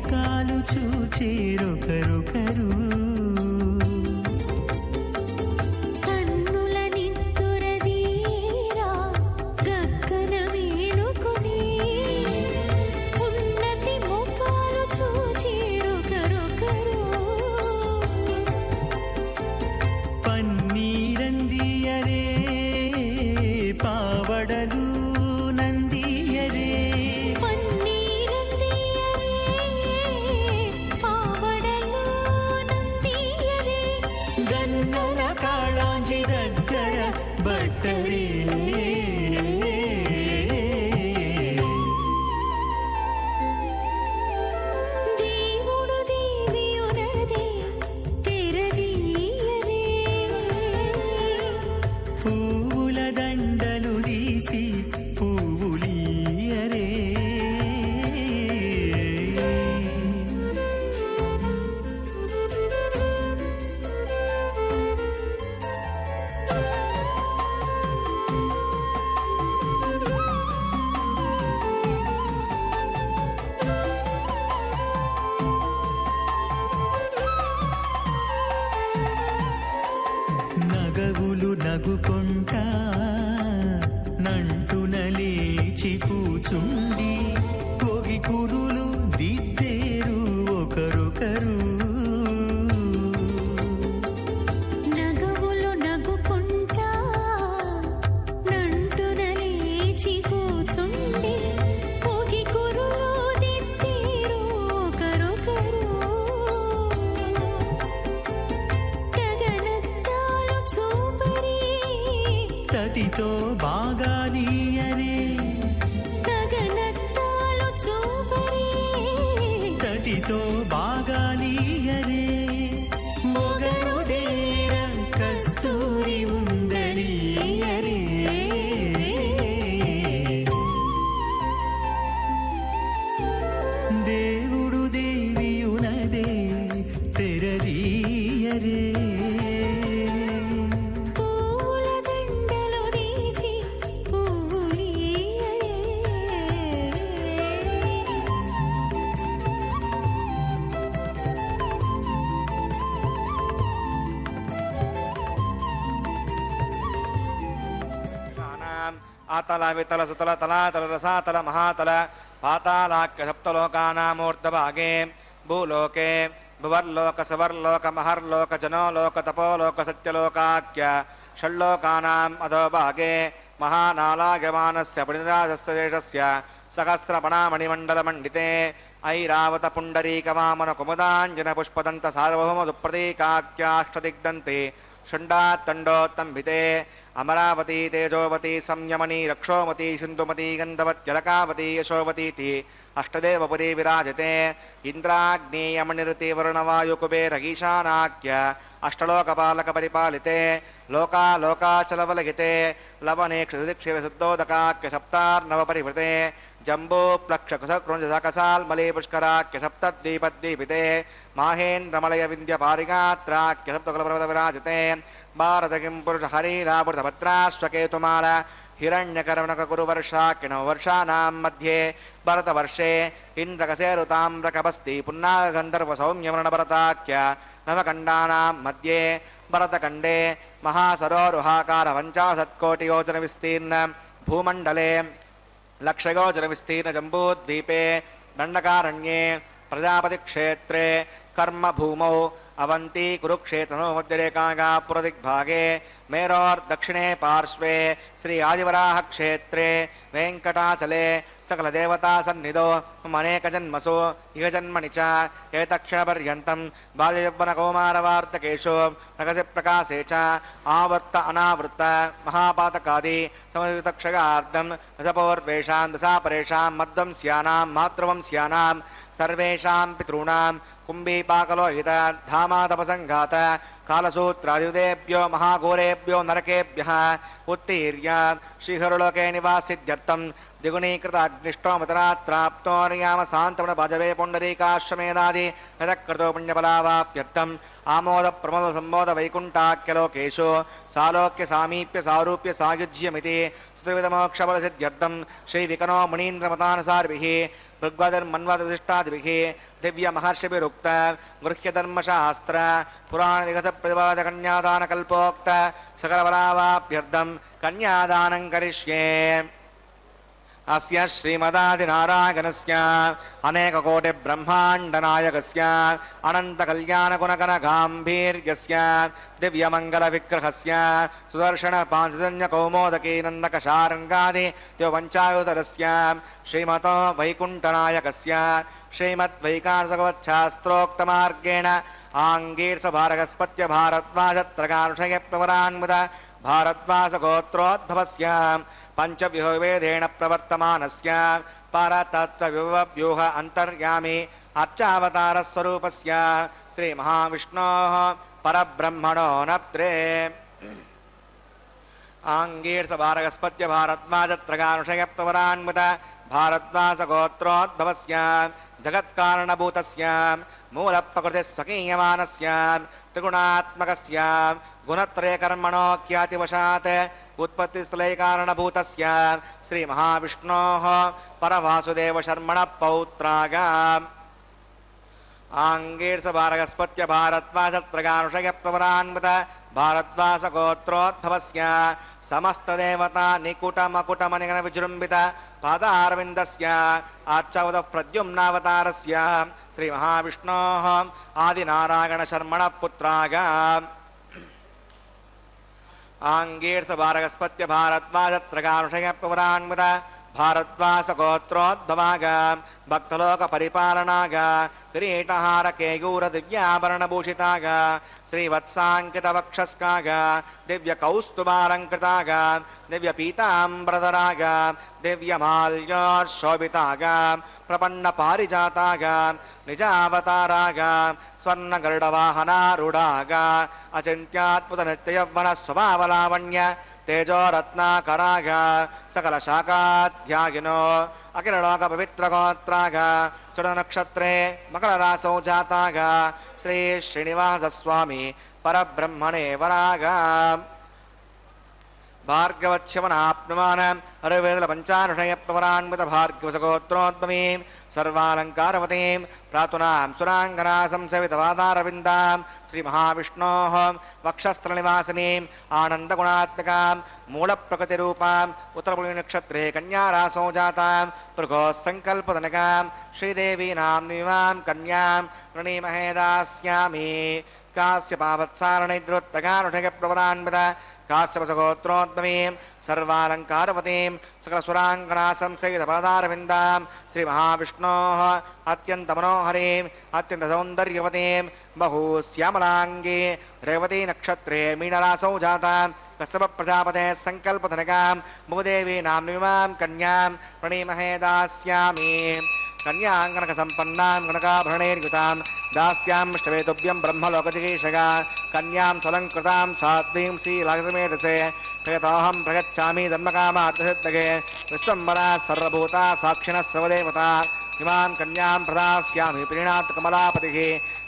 ముఖాలు చూచేరొకరొకరు. కన్నుల నిద్దురదీరా గగ్గన మేలుకొని ఉన్నతి ముఖాలు చూచేరొకరొకరు. పన్నీరందియరే పావడలు నందియరే. పన్నీరందియరే పావడలు నందియరే. గన్నర కాళాంజి దగ్గర బట్టరే. దేవుడు దేవియునదే తెరదీయరే. పువ్వుల దండలు తీసి పువ్వులీయరే. నగవులు నగుకొంటా నంటున లేచి కూచుండి కోగి కురులు దిద్దేరు ఒకరొకరు. నగవులు నగుకుంటా నంటున లేచి కూచుండి పోగి కురులు దిద్దేరు ఒకరొకరు. గగనద్దాలు చూపరి తతితో బాగాలీయరే. గగనద్దాలు చూపరి తతితో బాగాలీయరే. మొగరుదేర కస్తూరి ఉండలీయరే. దేవుడు దేవియునదే తెరదీయరే. పూల దండలు తీసి పువ్వులీయరే. ఆతల వితల సుతల తలాతల రసాతల మహాతల పాతాళాఖ్య సప్తలోకానామూర్ధభాగే భూలోకే భువర్లోక సవర్లోక మహర్లోక జనోలోక తపోలోక సత్యలోకాఖ్య షణ్లోకానాం అధోభాగే మహానాలాయమానస్య పుణిరాజస్య శేషస్య సహస్రపణామణిమండలమండితే ఐరావత పుండరీకవామన కుముదాంజన పుష్పదంత సార్వభౌమ సుప్రతీకాఖ్యాష్టదిగ్దంతే షण्डात्तण्डोत्तम्भिते अमरावती तेजोवती संयमनी रक्षोमती सिन्धुमती गन्धवत्यलकावती यशोवतीति अष्टदेवपुरी विराजते इन्द्राग्नेयमनिरति वरुणवायुकुबेरगीशानाख्य अष्टलोकपालकपरिपालिते लोकालोकाचलवलगिते लवनेक्षुदिक्षिरशुद्धोदकाख्य सप्तार्णवपरिवृते जम्बूप्लक्षकुसकृञ्जसकसाल्मली पुष्कराख्य सप्तद्वीपद्वीपिते माहेन्द्रमलय विन्द्यपारिगात्राख्य सप्तकुलपर्वत विराजते भारतकिं पुरुष हरिरावृतभद्राश्वकेतुमाल हिरण्यकर्णककुरुवर्षाख्य नववर्षाणां मध्ये भरतवर्षे इन्द्रकसेरुताम्रकपस्ति पुन्नागन्धर्वसौम्यमरणभरताख्य नवकण्डानां मध्ये भरतखण्डे महासरोरुहाकार पञ्चाशत्कोटियोजनविस्तीर्ण भूमण्डले लक्षयोजनविस्तीर्ण जम्बूद्वीपे दण्डकारण्ये प्रजापतिक्षेत्रे कर्मभूमौ अवंती कुरुक्षेत्रनो मध्यरेखागा पुरदिग्भागे मेरोर्दक्षिणे पार्श्वे श्री आदिवराह क्षेत्रे वेंकटाचले सकलदेवता सन्निधौ मनेकजन्मसु इह जन्मनि च एतक्षणपर्यन्तं बाल्ययौवनकौमारवार्धकेषु प्रकसि प्रकाशे च आवृत्त अनावृत्त महापातकादि समयुतक्षगार्धं दशपूर्वेषां दशापरेषां मध्वंस्यानां मातृवंस्यानां सर्वेषां पितॄणां कुम्भीपाकलोहित धामातपसङ्घात कालसूत्रादिदेभ्यो महाघोरेभ्यो नरकेभ्यः उत्तीर्य श्रीहरलोके निवासित्यर्थं द्विगुणीकृत अग्निष्टोमतरात्राप्तोर्याम शान्तमण भजवे पुण्डरीकाश्वमेधादि यतकृतो पुण्यफलावाप्यर्थम् आमोद प्रमोद सम्मोद वैकुण्ठाख्यलोकेषु सालोक्य सामीप्य सारूप्य सायुज्यमिति चतुर्विधमोक्षफलसिद्ध्यर्थं श्रीविकनो मुनीन्द्रमतानुसारिभिः ऋग्वेदर्मन्वादिष्टादिभिः दिव्यमहर्षिभिरुक्त गृह्यधर्मशास्त्र पुराणदिगसप्रतिपादकन्यादानकल्पोक्त सकलबलावाप्यर्थं कन्यादानं करिष्ये। अस्य श्रीमदादिनारायणस्य अनेककोटिब्रह्माण्डनायकस्य अनन्तकल्याणगुणगणगाम्भीर्यस्य दिव्यमङ्गलविग्रहस्य सुदर्शनपाञ्चजन्यकौमोदकीनन्दकशारङ्गादि देवपञ्चायुधरस्य श्रीमतो वैकुण्ठनायकस्य श्रीमद्वैकानसभगवच्छास्त्रोक्तमार्गेण आङ्गीर्षभारगस्पत्य भारद्वाजत्रगानुषयप्रवरान्मुद भारद्वासगोत्रोद्भवस्य पंचव्यूहवेदेन प्रवर्तमानस्य परतत्त्वव्यूह अंतर्यामी अर्चावतारस्वरूपस्य श्रीमहाविष्णोः परब्रह्मणो नप्त्रे आङ्गीर्षभारगस्पत्य भारद्वाजत्रगानुषयप्रवरान्मुद भारद्वासगोत्रोद्भवस्य जगत्कारणभूतस्य मूलप्रकृतिस्वकीयमानस्य त्रिगुणात्मकस्य गुणत्रयकर्मणो ख्यातिवशात् उत्पत्तिस्थलैकारणभूतस्य श्रीमहाविष्णोः परवासुदेवशर्मणः पौत्रागा आङ्गीर्षभारगस्पत्य भारद्वाजत्रगानुषयप्रवरान्मुद भारद्वासगोत्रोद्भवस्य समस्तदेवता निकुटमकुटमनिगणविजृम्भित पादारविन्दस्य आर्चावतप्रद्युम्नावतारस्य श्रीमहाविष्णोः आदिनारायणशर्मणः पुत्रागा आङ्गीर्षभारगस्पत्य भारद्वाजत्रगानुषयप्रवरान्मुद भारद्वासगोत्रोद्भवाग भक्तलोकपरिपालनाग किरीटहारकेयूरदिव्याभरणभूषिताग श्रीवत्साङ्कितवक्षस्काग दिव्यकौस्तुभालङ्कृताग दिव्यपीताम्बरधराग दिव्यमाल्योर्शोभिताग प्रपन्नपारिजाताग निजावताराग स्वर्णगरुडवाहनारूढाग अचिन्त्याद्भुतनित्ययौवनस्वभावलावण्य तेजोरत्नाकराग सकलशाखाध्यागिनो अखिललोकपवित्रगोत्राग सुडनक्षत्रे मकररासौ जाताग श्री श्रीनिवासस्वामी परब्रह्मणे वराग भार्गवच्छवनाप्नुमान ऋग्वेदपञ्चानुषयप्रवरान्वित भार्गवसगोत्रोद्भवीं सर्वालङ्कारवतीं प्रातुनां सुराङ्गना संसेवितवादारविन्दां श्रीमहाविष्णोः वक्षस्थलनिवासिनीम् आनन्दगुणात्मकां मूलप्रकृतिरूपाम् उत्तरपुलिनक्षत्रे कन्यारासौ जातां भृगोः सङ्कल्पतनकां श्रीदेवीनां निवां कन्यां प्रणीमहे दास्यामि कास्यपावत्सारणैर्द्रुत्तगानुषयप्रवरान्वित काश्यपसगोत्रोद्भवीं सर्वालङ्कारवतीं सकलसुराङ्गना संसेवितपादारविन्दां श्रीमहाविष्णोः अत्यन्तमनोहरीम् अत्यन्तसौन्दर्यवतीं बहुश्यामलाङ्गी रेवतीनक्षत्रे मीनरासौ जातां कश्यपप्रजापतेः सङ्कल्पधनकां भूदेवीनां निवां कन्यां प्रणीमहे दास्यामि कन्याङ्गनकसम्पन्नां गणकाभरणैर्युतां दास्यामिष्टवेतुभ्यं ब्रह्मलोकजिगीषगा कन्यां स्वलङ्कृतां साध्वीं श्रीलागसमेधसे प्रयतोऽहं प्रगच्छामि धर्मकामार्थसिद्धये विश्वम्बरा सर्वभूता साक्षिणः सर्वदेवता इमां कन्यां प्रदास्यामि प्रीणात् कमलापतिः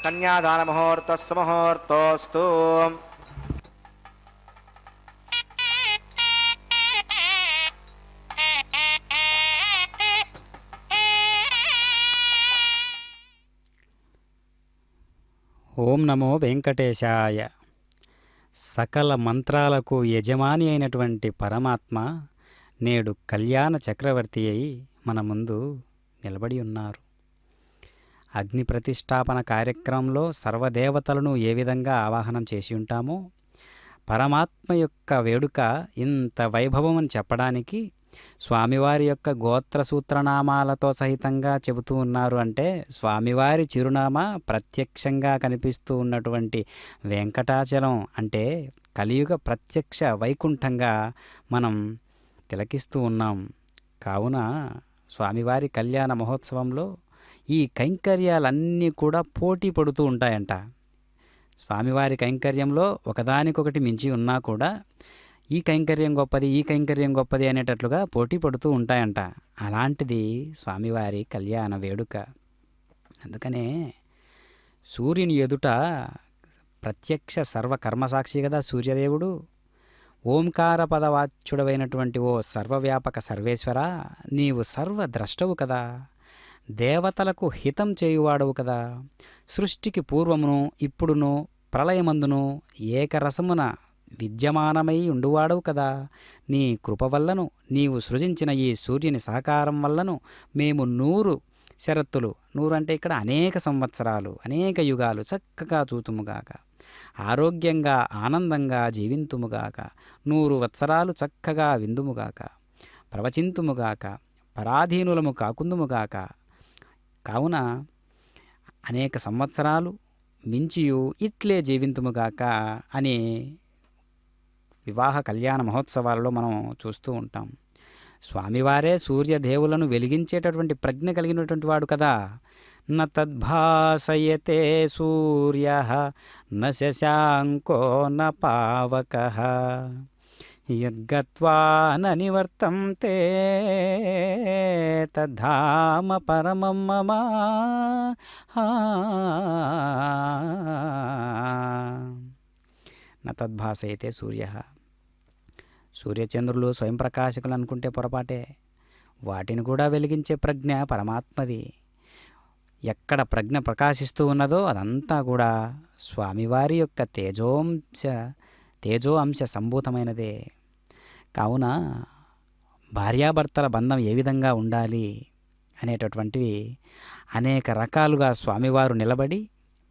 कन्यादानमुहूर्तः सुमुहूर्तोऽस्तु। ఓం నమో వెంకటేశాయ. సకల మంత్రాలకు యజమాని అయినటువంటి పరమాత్మ నేడు కళ్యాణ చక్రవర్తి అయి మన ముందు నిలబడి ఉన్నారు. అగ్ని ప్రతిష్టాపన కార్యక్రమంలో సర్వదేవతలను ఏ విధంగా ఆవాహనం చేసి ఉంటామో పరమాత్మ యొక్క వేడుక ఇంత వైభవం అని చెప్పడానికి స్వామివారి యొక్క గోత్ర సూత్రనామాలతో సహితంగా చెబుతూ ఉన్నారు. అంటే స్వామివారి చిరునామా ప్రత్యక్షంగా కనిపిస్తూ ఉన్నటువంటి వెంకటాచలం అంటే కలియుగ ప్రత్యక్ష వైకుంఠంగా మనం తిలకిస్తూ ఉన్నాం. కావున స్వామివారి కళ్యాణ మహోత్సవంలో ఈ కైంకర్యాలన్నీ కూడా పోటీ పడుతూ ఉంటాయంట. స్వామివారి కైంకర్యంలో ఒకదానికొకటి మించి ఉన్నా కూడా ఈ కైంకర్యం గొప్పది, ఈ కైంకర్యం గొప్పది అనేటట్లుగా పోటీ పడుతూ ఉంటాయంట. అలాంటిది స్వామివారి కళ్యాణ వేడుక. అందుకనే సూర్యుని ఎదుట ప్రత్యక్ష సర్వకర్మసాక్షి కదా సూర్యదేవుడు. ఓంకార పదవాచ్యుడవైనటువంటి ఓ సర్వవ్యాపక సర్వేశ్వర, నీవు సర్వద్రష్టవు కదా. దేవతలకు హితం చేయువాడవు కదా. సృష్టికి పూర్వమును ఇప్పుడును ప్రళయమందును ఏకరసమున విద్యమానమై ఉండువాడవు కదా. నీ కృప వల్లను నీవు సృజించిన ఈ సూర్యుని సహకారం వల్లను మేము 100 శరత్తులు, 100 అంటే ఇక్కడ అనేక సంవత్సరాలు, అనేక యుగాలు చక్కగా చూతుముగాక. ఆరోగ్యంగా ఆనందంగా జీవింతుముగాక. 100 వత్సరాలు చక్కగా విందుముగాక. ప్రవచింతుముగాక. పరాధీనులము కాకుందుముగాక. కావున అనేక సంవత్సరాలు మించియు ఇట్లే జీవింతుముగాక అని వివాహ కళ్యాణ మహోత్సవాలలో మనం చూస్తూ ఉంటాం. స్వామివారే సూర్యదేవులను వెలిగించేటటువంటి ప్రజ్ఞ కలిగినటువంటి వాడు కదా. న తద్భాసయతే సూర్య న శశాంకో న పావక యద్గత్వా న నివర్తంతే తద్ధామ పరమం మమ. న తద్భాసయతే సూర్య. సూర్యచంద్రులు స్వయం ప్రకాశకులు అనుకుంటే పొరపాటే. వాటిని కూడా వెలిగించే ప్రజ్ఞ పరమాత్మది. ఎక్కడ ప్రజ్ఞ ప్రకాశిస్తూ ఉన్నదో అదంతా కూడా స్వామివారి యొక్క తేజో అంశ సంభూతమైనదే. కావున భార్యాభర్తల బంధం ఏ విధంగా ఉండాలి అనేటటువంటివి అనేక రకాలుగా స్వామివారు నిలబడి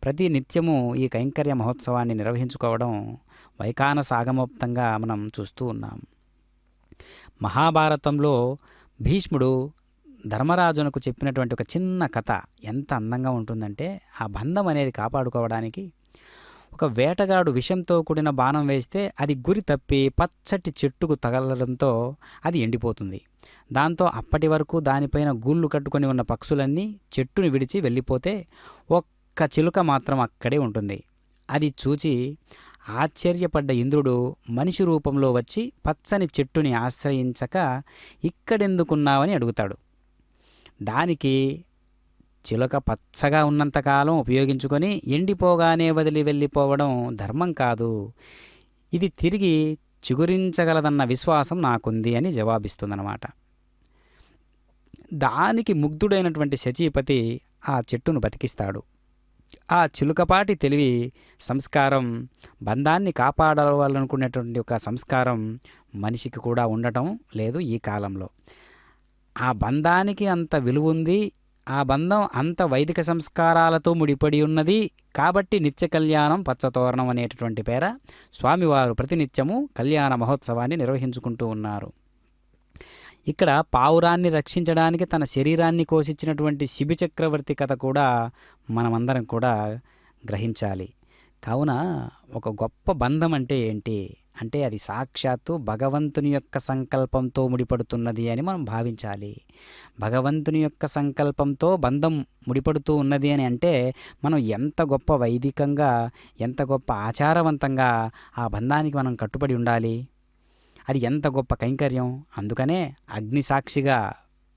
ప్రతి నిత్యము ఈ కైంకర్య మహోత్సవాన్ని నిర్వహించుకోవడం వైఖానసాగమోక్తంగా మనం చూస్తూ ఉన్నాం. మహాభారతంలో భీష్ముడు ధర్మరాజునకు చెప్పినటువంటి ఒక చిన్న కథ ఎంత అందంగా ఉంటుందంటే, ఆ బంధం అనేది కాపాడుకోవడానికి ఒక వేటగాడు విషంతో కూడిన బాణం వేస్తే అది గురి తప్పి పచ్చటి చెట్టుకు తగలడంతో అది ఎండిపోతుంది. దాంతో అప్పటి వరకు దానిపైన గూళ్ళు కట్టుకొని ఉన్న పక్షులన్నీ చెట్టుని విడిచి వెళ్ళిపోతే ఒక్క చిలుక మాత్రం అక్కడే ఉంటుంది. అది చూచి ఆశ్చర్యపడ్డ ఇంద్రుడు మనిషి రూపంలో వచ్చి పచ్చని చెట్టుని ఆశ్రయించక ఇక్కడెందుకున్నావని అడుగుతాడు. దానికి చిలుక పచ్చగా ఉన్నంతకాలం ఉపయోగించుకొని ఎండిపోగానే వదిలి వెళ్ళిపోవడం ధర్మం కాదు, ఇది తిరిగి చిగురించగలదన్న విశ్వాసం నాకుంది అని జవాబిస్తుందన్నమాట. దానికి ముగ్ధుడైనటువంటి శచీపతి ఆ చెట్టును బతికిస్తాడు. ఆ చిలుకపాటి తెలివి సంస్కారం, బంధాన్ని కాపాడాలనుకునేటువంటి ఒక సంస్కారం మనిషికి కూడా ఉండటం లేదు ఈ కాలంలో. ఆ బంధానికి అంత విలువ ఉంది, ఆ బంధం అంత వైదిక సంస్కారాలతో ముడిపడి ఉన్నది. కాబట్టి నిత్య కళ్యాణం పచ్చతోరణం అనేటటువంటి పేర స్వామివారు ప్రతినిత్యము కళ్యాణ మహోత్సవాన్ని నిర్వహించుకుంటూ ఉన్నారు. ఇక్కడ పావురాన్ని రక్షించడానికి తన శరీరాన్ని కోసించినటువంటి శిబి చక్రవర్తి కథ కూడా మనమందరం కూడా గ్రహించాలి. కావున ఒక గొప్ప బంధం అంటే ఏంటి అంటే అది సాక్షాత్తు భగవంతుని యొక్క సంకల్పంతో ముడిపడుతున్నది అని మనం భావించాలి. భగవంతుని యొక్క సంకల్పంతో బంధం ముడిపడుతూ ఉన్నది అని అంటే మనం ఎంత గొప్ప వైదికంగా, ఎంత గొప్ప ఆచారవంతంగా ఆ బంధానికి మనం కట్టుబడి ఉండాలి. అది ఎంత గొప్ప కైంకర్యం. అందుకనే అగ్ని సాక్షిగా,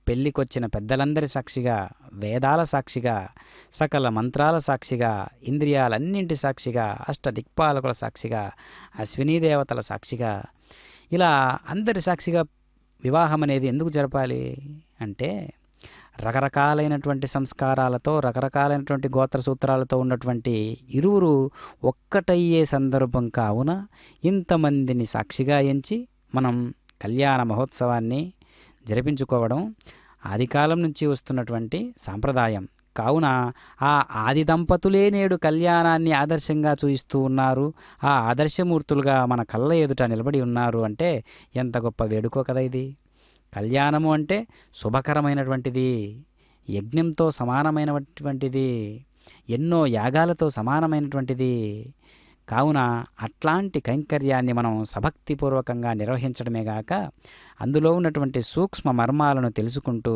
పెళ్ళికొచ్చిన పెద్దలందరి సాక్షిగా, వేదాల సాక్షిగా, సకల మంత్రాల సాక్షిగా, ఇంద్రియాలన్నింటి సాక్షిగా, అష్టదిక్పాలకుల సాక్షిగా, అశ్వినీ దేవతల సాక్షిగా, ఇలా అందరి సాక్షిగా వివాహం అనేది ఎందుకు జరపాలి అంటే రకరకాలైనటువంటి సంస్కారాలతో, రకరకాలైనటువంటి గోత్ర సూత్రాలతో ఉన్నటువంటి ఇరువురు ఒక్కటయ్యే సందర్భం కావున ఇంతమందిని సాక్షిగా ఎంచి మనం కళ్యాణ మహోత్సవాన్ని జరిపించుకోవడం ఆదికాలం నుంచి వస్తున్నటువంటి సాంప్రదాయం. కావున ఆ ఆది దంపతులే నేడు కళ్యాణాన్ని ఆదర్శంగా చూపిస్తూ ఉన్నారు. ఆ ఆదర్శమూర్తులుగా మన కళ్ళ ఎదుట నిలబడి ఉన్నారు అంటే ఎంత గొప్ప వేడుకో కదా ఇది. కళ్యాణము అంటే శుభకరమైనటువంటిది, యజ్ఞంతో సమానమైనటువంటిది, ఎన్నో యాగాలతో సమానమైనటువంటిది. కావున అట్లాంటి కైంకర్యాన్ని మనం సభక్తిపూర్వకంగా నిర్వహించడమే గాక అందులో ఉన్నటువంటి సూక్ష్మ మర్మాలను తెలుసుకుంటూ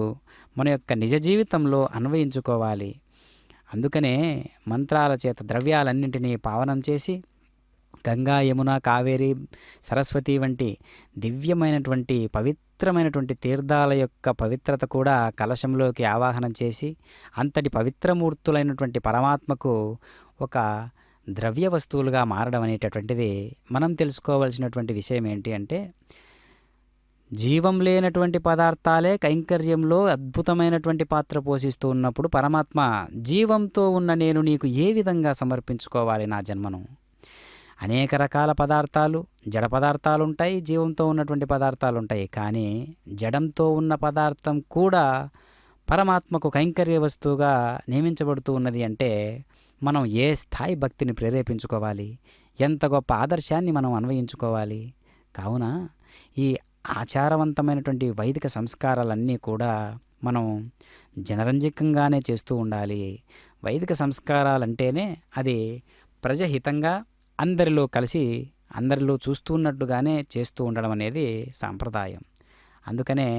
మన యొక్క నిజ జీవితంలో అన్వయించుకోవాలి. అందుకనే మంత్రాల చేత ద్రవ్యాలన్నింటినీ పావనం చేసి గంగా, యమున, కావేరి, సరస్వతి వంటి దివ్యమైనటువంటి పవిత్రమైనటువంటి తీర్థాల యొక్క పవిత్రత కూడా కలశంలోకి ఆవాహనం చేసి అంతటి పవిత్రమూర్తులైనటువంటి పరమాత్మకు ఒక ద్రవ్య వస్తువులుగా మారడం అనేటటువంటిది మనం తెలుసుకోవాల్సినటువంటి విషయం ఏంటి అంటే జీవం లేనటువంటి పదార్థాలే కైంకర్యంలో అద్భుతమైనటువంటి పాత్ర పోషిస్తూ ఉన్నప్పుడు పరమాత్మ జీవంతో ఉన్న నేను నీకు ఏ విధంగా సమర్పించుకోవాలి నా జన్మను? అనేక రకాల పదార్థాలు, జడ పదార్థాలు ఉంటాయి, జీవంతో ఉన్నటువంటి పదార్థాలు ఉంటాయి. కానీ జడంతో ఉన్న పదార్థం కూడా పరమాత్మకు కైంకర్య వస్తువుగా నియమించబడుతూ ఉన్నది అంటే మనం ఏ స్థాయి భక్తిని ప్రేరేపించుకోవాలి, ఎంత గొప్ప ఆదర్శాన్ని మనం అన్వయించుకోవాలి. కావున ఈ ఆచారవంతమైనటువంటి వైదిక సంస్కారాలన్నీ కూడా మనం జనరంజకంగానే చేస్తూ ఉండాలి. వైదిక సంస్కారాలంటేనే అది ప్రజహితంగా అందరిలో కలిసి అందరిలో చూస్తున్నట్టుగానే చేస్తూ ఉండడం అనేది సాంప్రదాయం. అందుకనే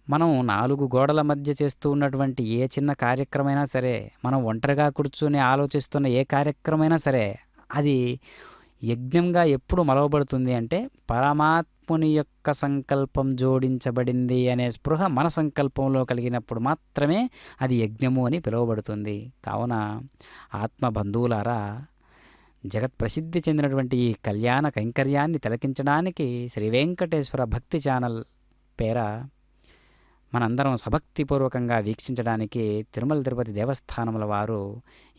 మనం 4 గోడల మధ్య చేస్తూ ఉన్నటువంటి ఏ చిన్న కార్యక్రమైనా సరే, మనం ఒంటరిగా కూర్చొని ఆలోచిస్తున్న ఏ కార్యక్రమైనా సరే, అది యజ్ఞంగా ఎప్పుడు మలవబడుతుంది అంటే పరమాత్ముని యొక్క సంకల్పం జోడించబడింది అనే స్పృహ మన సంకల్పంలో కలిగినప్పుడు మాత్రమే అది యజ్ఞము అని పిలువబడుతుంది. కావున ఆత్మ బంధువులారా, జగత్ ప్రసిద్ధి చెందినటువంటి ఈ కళ్యాణ కైంకర్యాన్ని తిలకించడానికి శ్రీ వెంకటేశ్వర భక్తి ఛానల్ పేర మనందరం సభక్తిపూర్వకంగా వీక్షించడానికి తిరుమల తిరుపతి దేవస్థానముల వారు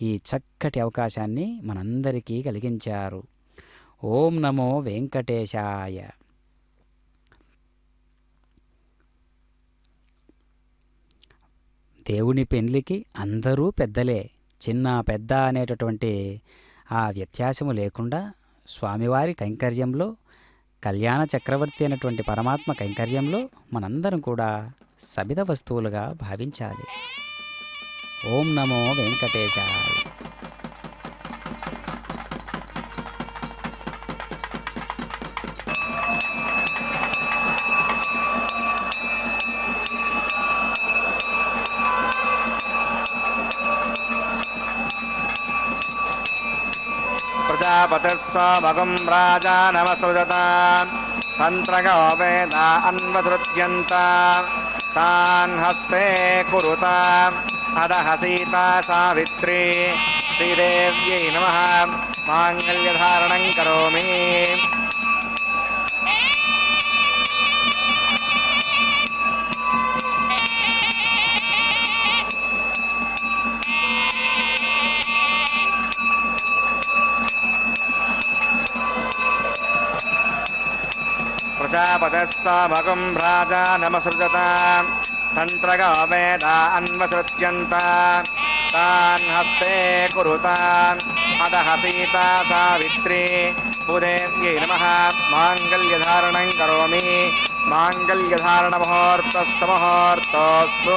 ఈ చక్కటి అవకాశాన్ని మనందరికీ కలిగించారు. ఓం నమో వెంకటేశాయ. దేవుని పెండ్లికి అందరూ పెద్దలే, చిన్న పెద్ద అనేటటువంటి ఆ వ్యత్యాసము లేకుండా స్వామివారి కైంకర్యంలో, కళ్యాణ చక్రవర్తి అయినటువంటి పరమాత్మ కైంకర్యంలో మనందరం కూడా సబిత వస్తువులుగా భావించాలి. ఓం నమో వెంకటేశాయ. ప్రజాపతిः సోమగం రాజానమసృజతాం తంత్రగో వేదా అన్వసృజ్యంత తాన్ హస్తే కురుతాం అదః సీతా సావిత్రీ శ్రీదేవ్యై నమః మాంగళ్యధారణం కరోమి. ప్రజాపతిः సోమగం రాజానమసృజతాం తంత్రగో వేదా అన్వసృజ్యంత తాన్ హస్తే కురుతాం అదః సీతా సావిత్రీ భూదేవ్యై నమః మాంగళ్యధారణం కరోమి. మాంగళ్యధారణ ముహూర్తః సమూహూర్తోస్తు.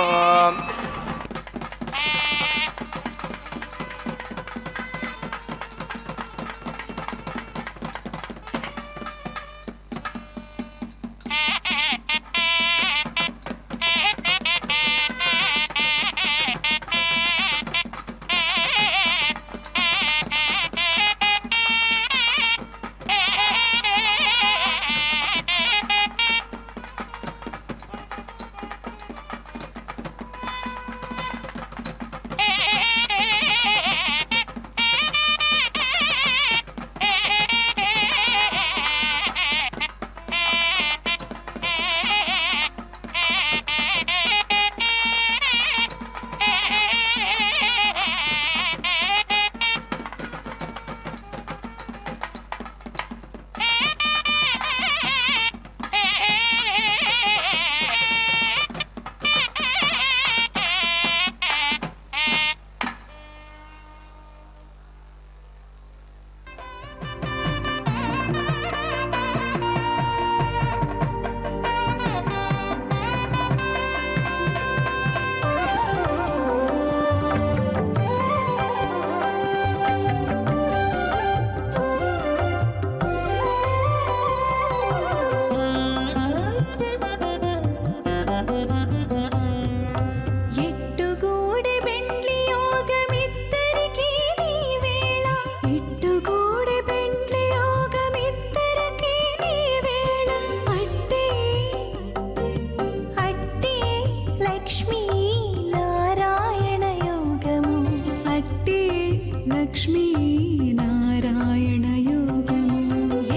లక్ష్మీనారాయణ యోగము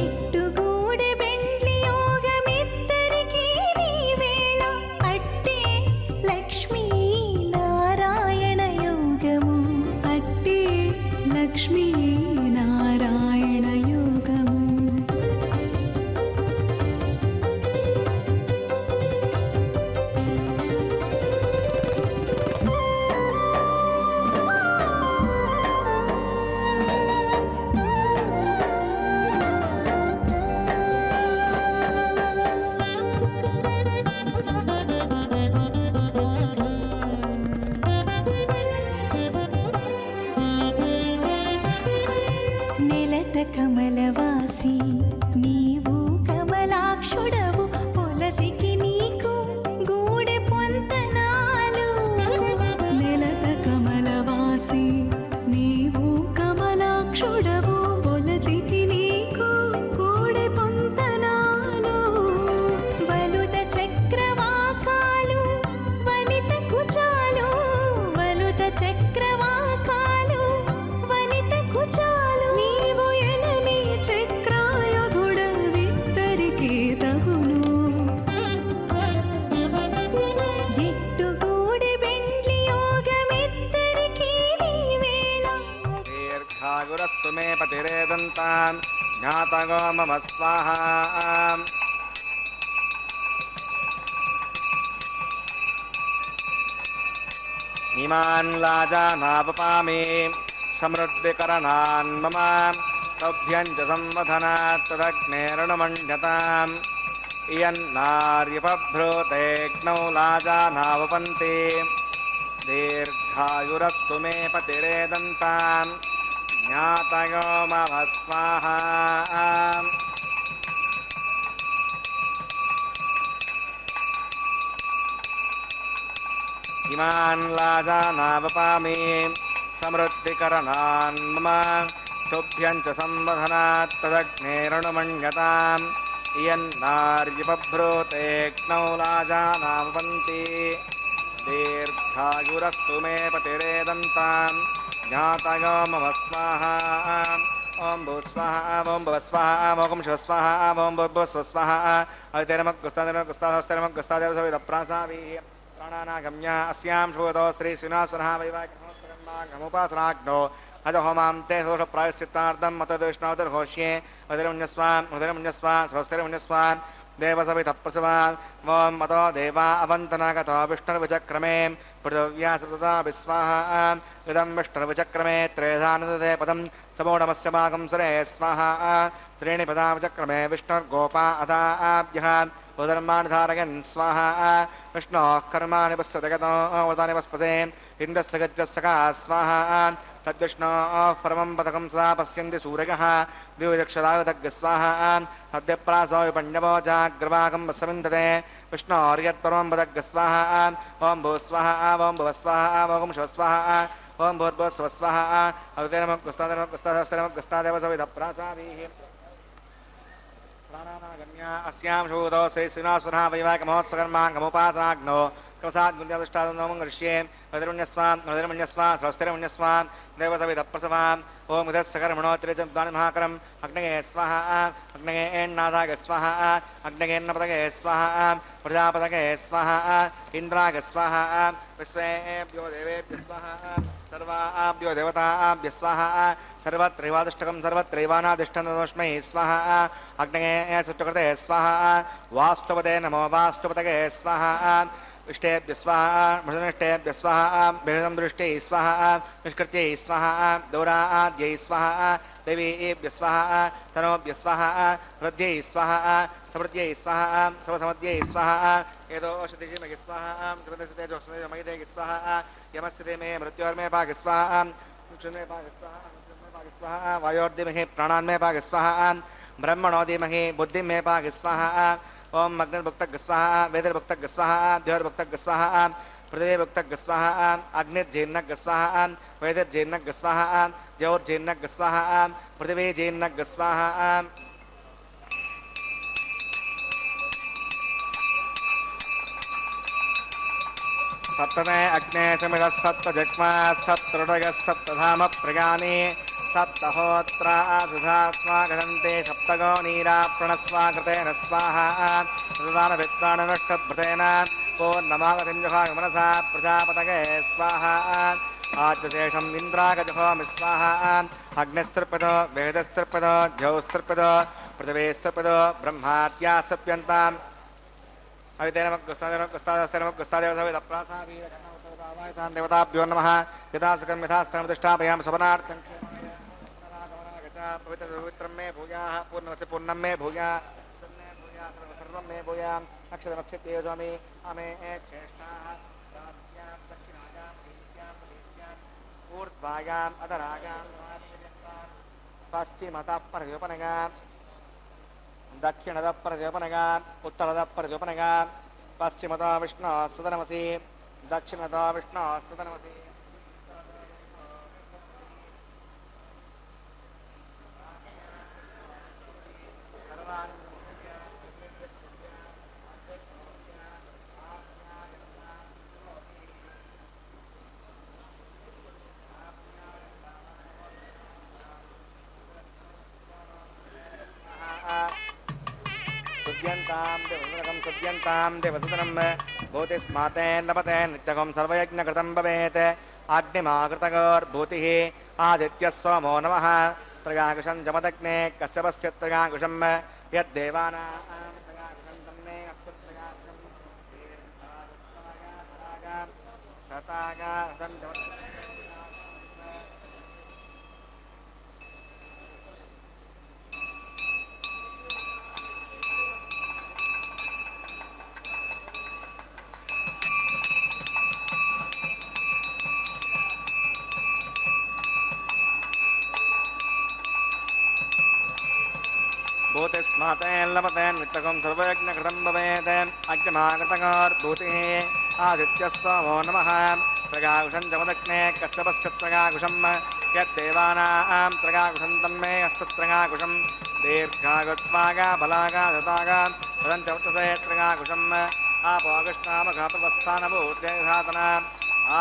ఎట్టుగూడె బెండ్లి యోగమిద్దరికి లక్ష్మీ నారాయణ యోగము నెలత కమలవాసి నీవు కమలాక్షుడవు పొలతికి నీకు గూడె పొంతనాలు నెలత కమలవాసి నీవు కమలాక్షుడవు పొలతికి నీకు గూడె పొంతనాలు వలుద చక్రవాకాలు వనిత కుచాలు వలుద చక్రవాకాలు వనిత కుచాలు నీవు ఎలమి చక్రాయుధుడవిద్దరికి తగును ఎట్టుగూడి బెండ్లి యోగమిద్దరికి నీ వేళ దీర్ఘాయురస్తు మే పతిరేదంతాం జ్ఞాతగో మమ స్వాహా ఇమాన్ లాజానాపపామి సమృద్ధికరణాన్ మమ తభ్యం చ సంవధనాత్ తదగ్నేరణమణ్యతాం ఇయన్నార్యపభ్రూతేగ్నౌ లాజానావపంతి దీర్ఘాయురస్తు మే పతిరేదంతాం జ్ఞాతయో మమ స్వాహా ఇమాన్ లాజానావపామి సమృద్ధికరణాన్ మమ తుభ్యం చ సంవధనాత్ తదగ్నేరణమణ్యతాం ఇయన్నార్యపభ్రూతేగ్నౌ లాజానావపంతి దీర్ఘాయురస్తు మే పతిరేదంతాం జ్ఞాతయో మమ స్వాహా ఓం భూ స్వాహా ఓం భవ స్వాహా ఓం శివ స్వాహా ఓం భూర్భువ స్వ స్వాహా అవితేనమగ్గుస్తాదేవసవిదప్రాసావి ప్రాణానాగమ్య అస్యాం శోదో శ్రీ శ్రీనివాసనః వైవాహికమోస్మరణాగముపాసనాగ్నో అజ హోమాం తే దోష ప్రాయశ్చిత్తార్థం మతదృష్ణోదర్ఘోష్యే స్వస్తిరమున్యస్వా దేవసవితప్రసవా ఓం మతో దేవా అవంతనాగతో విష్ణుర్విచక్రమే పృథివ్యా సృతా విస్వాహా ఇదం విష్ణుర్విచక్రమే త్రేధానదే పదం సమోఢమస్య భాగం సురే స్వాహా త్రీణి పదా విచక్రమే విష్ణుర్గోపా అదాభ్యః ఉదర్మాణి ధారయన్ స్వాహా విష్ణోః కర్మాణి పశ్యతగతో వృతాని పస్పసే ఇంద్రస్య గజ్జస్సకా స్వాహా తద్విష్ణోః పరమం పదకం సదా పశ్యంతి సూర్యః ద్విజక్షరాయుధగ్గ స్వాహా అద్యప్రాసో విపణ్యవో జాగ్రవాగం వస్సవిందతే విష్ణోర్యత్పరమం పదగ్గ స్వాహా ఓం భూ స్వాహా ఓం భువ స్వాహా ఓం శివ స్వాహా ఓం భూర్భువ స్వ స్వాహా అవితేనమగ్గుస్తాదేవసవిదప్రాసాదీః ప్రాణానాగమ్య అస్యాం శూదో శ్రీ శ్రీనివాసనః వైవాహికమోత్సకర్మాంగముపాసనాగ్నో కవసాద్గుణ్యాదుష్టాదం ఋష్యే మధురుణ్యస్వా స్వస్తిరముణ్యస్వా దేవసవిదప్రసవా ఓం ఉదస్సకర్మణోత్రిజద్వాని మహాకరం అగ్నగే స్వాహా అగ్నగే ఏణ్నాథాగ స్వాహా అగ్నగేన్నపదగే స్వాహా ప్రజాపదగే స్వాహా ఇంద్రాగ స్వాహా విశ్వేభ్యో దేవేభ్య స్వాహా సర్వాభ్యో దేవతాభ్య స్వాహా సర్వత్రైవాదిష్టకం సర్వత్రైవానాదిష్టనోష్మై స్వాహా అగ్నగే సుట్టుకృతే స్వాహా వాస్తుపదే నమో వాస్తుపతగే స్వాహా इष्टेभ्य स्वाहा मृदनिष्टेभ्य स्वाहा भेषं दृष्टै स्वाहा निष्कृत्यै स्वाहा दौराद्यै स्वाहा देवीभ्य स्वाहा तनोभ्य स्वाहा हृद्यै स्वाहा समृद्ध्यै स्वाहा सर्वसमध्यै स्वाहा एतोषधिमहि स्वाहा मयिते स्वाहा यमस्यते मे मृत्योर्मे भाग स्वाहा क्षुन्मे भाग स्वाहा वायोर्दिमहि प्राणान्मे भाग स्वाहा ब्रह्मणो धीमहि बुद्धिमे भाग स्वाहा ओम अग्निर्भुक्तग स्वाहा वेदिर्भुक्तग स्वाहा द्योर्भुक्तग स्वाहा पृथिवीभुक्तग स्वाहा अग्निर्जीर्णग स्वाहा वेदिर्जीर्णग स्वाहा द्योर्जीर्णग स्वाहा पृथिवीजीर्णग स्वाहा सप्तमे अग्ने समिधः सप्तजग्मा सप्तऋषयः सप्तधाम प्रगामी सप्तहोत्रा सुधात्मा गणन्ते सप्तगो नीरा प्रणस्वा कृतेन स्वाहा सुदानविद्वाननष्टभृतेन पूर्णमागतिञ्जुषा मनसा प्रजापतये स्वाहा आद्यशेषम् इन्द्रागजहोमि स्वाहा अग्निस्त्रिपदो वेदस्त्रिपदो द्यौस्त्रिपदो पृथिवीस्त्रिपदो ब्रह्माद्यास्तप्यन्ताम् अवितेनमग्गुस्तादेवसविदप्रासावीरगणवतान् देवताभ्यो नमः यथा सुखं यथा स्थलं प्रतिष्ठापयामि सवनार्थं पवित्रं मे भूयाः पूर्णमस्य पूर्णं मे भूयाः सर्वं मे भूयां अक्षरमक्षित्ये स्वामी अमे श्रेष्ठाः राज्यां दक्षिणायां ईशां प्रदेश्यां ऊर्ध्वायाम् अधरायां पश्चिमतः परद्योपनगां दक्षिणतः परद्योपनगां उत्तरतः परद्योपनगां पश्चिमतः विष्णोः सदनमसि दक्षिणतः विष्णोः सदनमसि सुद्यन्तां देवसुतनं भूतिस्माते लभते नित्यकं सर्वयज्ञकृतं भवेत् अग्निमाकृतगोर्भूतिः आदित्यः सोमो नमः त्रयाकुशं जमदग्ने कश्यपस्य त्रयाकुशं यद्देवानां त्रयाकुशं तन्मे अस्तु त्रयाकुशं सतागातं भूतिस्मातेन लभतेन नित्यकं सर्वयज्ञकृतं भवेत् अग्निमाकृतगोर्भूतिः आदित्यः सोमो नमः त्रयाकुशं जमदग्ने कश्यपस्य त्रयाकुशं यद्देवानां त्रयाकुशं तन्मे अस्तु त्रयाकुशं दीर्घागुत्वागा बलागा दतागा तदञ्चवर्तते त्रयाकुशम् आपो कृष्णामघाप्रवस्थानभूत्यधातना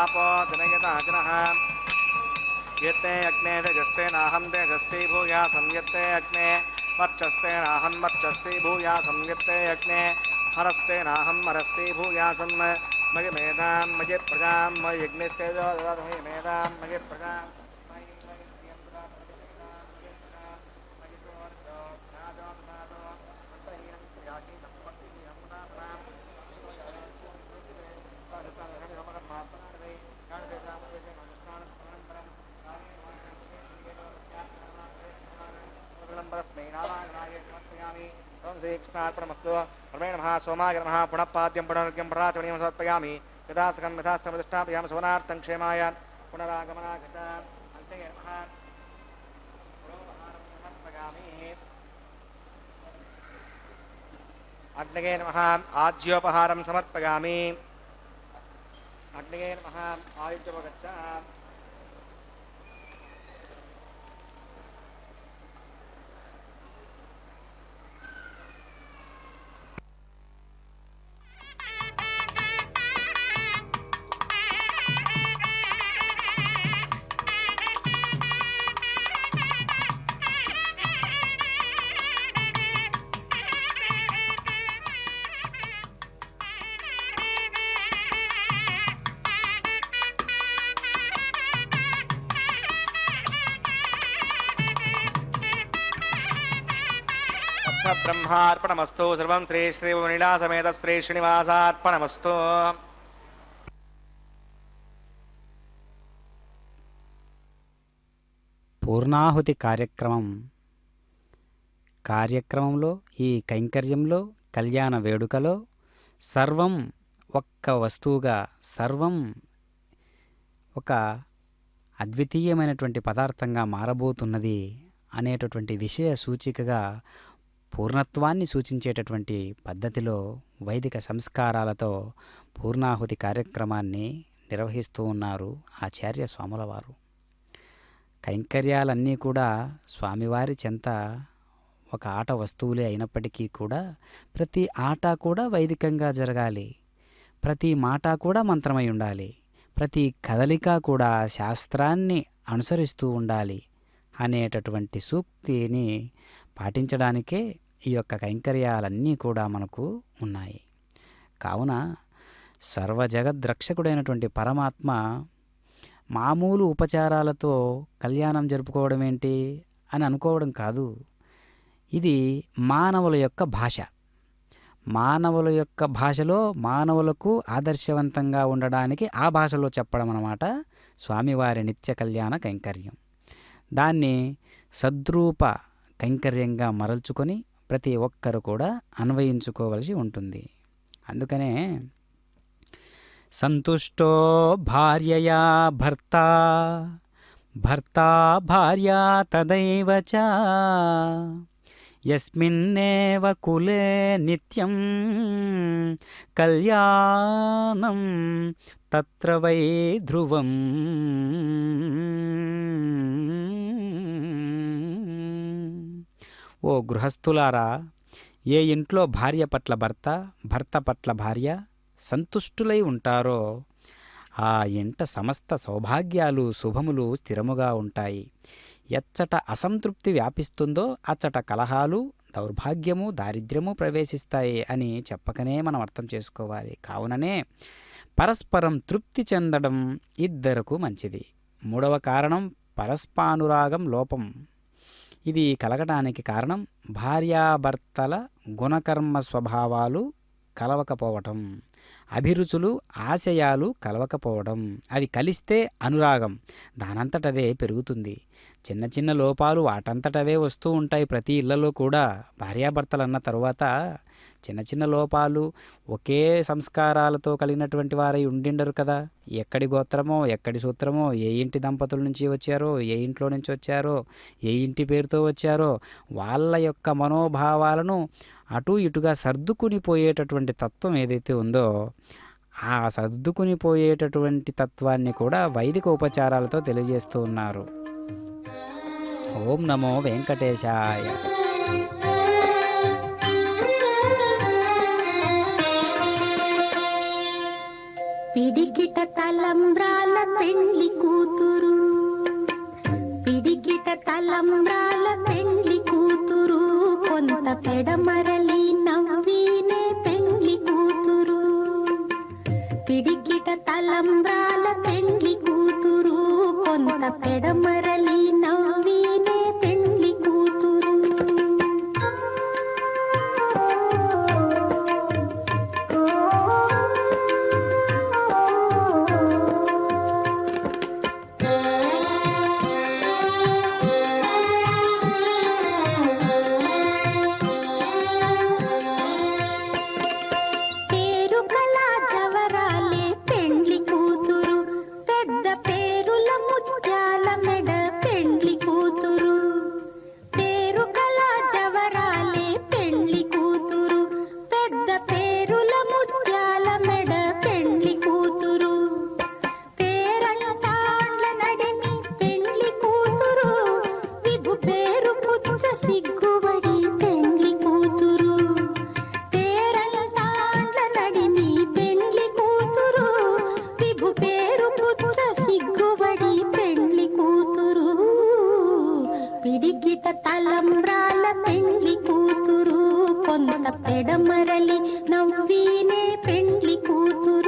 आपो जनयताजनः यत्ते अग्ने तेजस्ते नाहं तेजस्वी भूयासं यत्ते अग्ने वर्चस्ते नाहं वर्चस्वी भूयासं यत्ते अग्ने हरस्ते नाहं हरस्वी भूयासं मयि मेधां मयि प्रजां मयि यज्ञस्तेजो ददातु मेधां मयि प्रजां श्रीकृष्णार्पणमस्तु परमे नमः सोमाय नमः पुनः पाद्यं पुनर्घ्यं पराचमनीयं समर्पयामि यथा सुखं यथा स्थलं प्रतिष्ठापयामि सवनार्थं क्षेमाय पुनरागमनागच अन्ते नमः पुरोपहारं समर्पयामि अग्नये नमः आज्योपहारं समर्पयामि अग्नये नमः आयुज्योपगच्छ ब्रह्मार्पणमस्तु सर्वं श्री श्रीवनिलासमेत श्री श्रीनिवासार्पणमस्तु పూర్ణాహుతి కార్యక్రమంలో ఈ కైంకర్యంలో కళ్యాణ వేడుకలో సర్వం ఒక్క వస్తువుగా సర్వం ఒక అద్వితీయమైనటువంటి పదార్థంగా మారబోతున్నది అనేటటువంటి విషయ సూచికగా పూర్ణత్వాన్ని సూచించేటటువంటి పద్ధతిలో వైదిక సంస్కారాలతో పూర్ణాహుతి కార్యక్రమాన్ని నిర్వహిస్తూ ఉన్నారు ఆచార్య స్వాముల వారు. కైంకర్యాలన్నీ కూడా స్వామివారి చెంత ఒక ఆట వస్తువులే అయినప్పటికీ కూడా ప్రతి ఆట కూడా వైదికంగా జరగాలి, ప్రతి మాట కూడా మంత్రమై ఉండాలి, ప్రతి కదలిక కూడా శాస్త్రాన్ని అనుసరిస్తూ ఉండాలి అనేటటువంటి సూక్తిని పాటించడానికే ఈ యొక్క కైంకర్యాలన్నీ కూడా మనకు ఉన్నాయి. కావున సర్వజగద్రక్షకుడైనటువంటి పరమాత్మ మామూలు ఉపచారాలతో కళ్యాణం జరుపుకోవడం ఏంటి అని అనుకోవడం కాదు. ఇది మానవుల యొక్క భాష. మానవుల యొక్క భాషలో మానవులకు ఆదర్శవంతంగా ఉండడానికి ఆ భాషలో చెప్పడం అన్నమాట స్వామివారి నిత్య కళ్యాణ కైంకర్యం. దాన్ని సద్రూప కైంకర్యంగా మరల్చుకొని ప్రతి ఒక్కరు కూడా అన్వయించుకోవలసి ఉంటుంది. అందుకనే సంతుష్టో భార్యయా భర్త, భర్తా భార్యా తదైవ చ, యస్మిన్నేవ కులే నిత్యం కళ్యాణం తత్ర వై ధ్రువం. ఓ గృహస్థులారా, ఏ ఇంట్లో భార్య పట్ల భర్త, భర్త పట్ల భార్య సంతుష్టులై ఉంటారో ఆ ఇంట సమస్త సౌభాగ్యాలు శుభములు స్థిరముగా ఉంటాయి. ఎచ్చట అసంతృప్తి వ్యాపిస్తుందో అచ్చట కలహాలు, దౌర్భాగ్యము, దారిద్ర్యము ప్రవేశిస్తాయి అని చెప్పకనే మనం అర్థం చేసుకోవాలి. కావుననే పరస్పరం తృప్తి చెందడం ఇద్దరకు మంచిది. మూడవ కారణం పరస్పానురాగం లోపం. ఇది కలగటానికి కారణం భార్యాభర్తల గుణకర్మ స్వభావాలు కలవకపోవటం, అభిరుచులు ఆశయాలు కలవకపోవడం. అవి కలిస్తే అనురాగం దానంతటదే పెరుగుతుంది. చిన్న చిన్న లోపాలు వాటంతటవే వస్తూ ఉంటాయి ప్రతి ఇళ్లలో కూడా. భార్యాభర్తలు అన్న తరువాత చిన్న చిన్న లోపాలు, ఒకే సంస్కారాలతో కలిగినటువంటి వారై ఉండిండరు కదా. ఎక్కడి గోత్రమో, ఎక్కడి సూత్రమో, ఏ ఇంటి దంపతుల నుంచి వచ్చారో, ఏ ఇంట్లో నుంచి వచ్చారో, ఏ ఇంటి పేరుతో వచ్చారో వాళ్ళ యొక్క మనోభావాలను అటు ఇటుగా సర్దుకుని పోయేటటువంటి తత్వం ఏదైతే ఉందో ఆ సర్దుకుని పోయేటటువంటి తత్వాన్ని కూడా వైదిక ఉపచారాలతో తెలియజేస్తూ ఉన్నారు. ఓం నమో వెంకటేశాయ. పిడికిట తలంబ్రాల పెండ్లి కూతురు, పిడికిట తలంబ్రాల పెండ్లి కూతురు, కొంత పెడమరలి నవ్వినే పెండ్లి కూతురు. పిడికిట తలంబ్రాల పెండ్లి కూతురు, కొంత పెడమరలి నవ్వినే పెండ్లి కూతురు. సిగ్గుబడి పెండ్లి కూతురు, పేరంటాండ్ల నడిమి పెండ్లి కూతురు, విభు పేరు పుచ్చ సిగ్గుబడి పెండ్లి కూతురు. పిడికిట తలంబ్రాల పెండ్లి కూతురు, కొంత పెడమరలి నవ్వినే పెండ్లి కూతురు.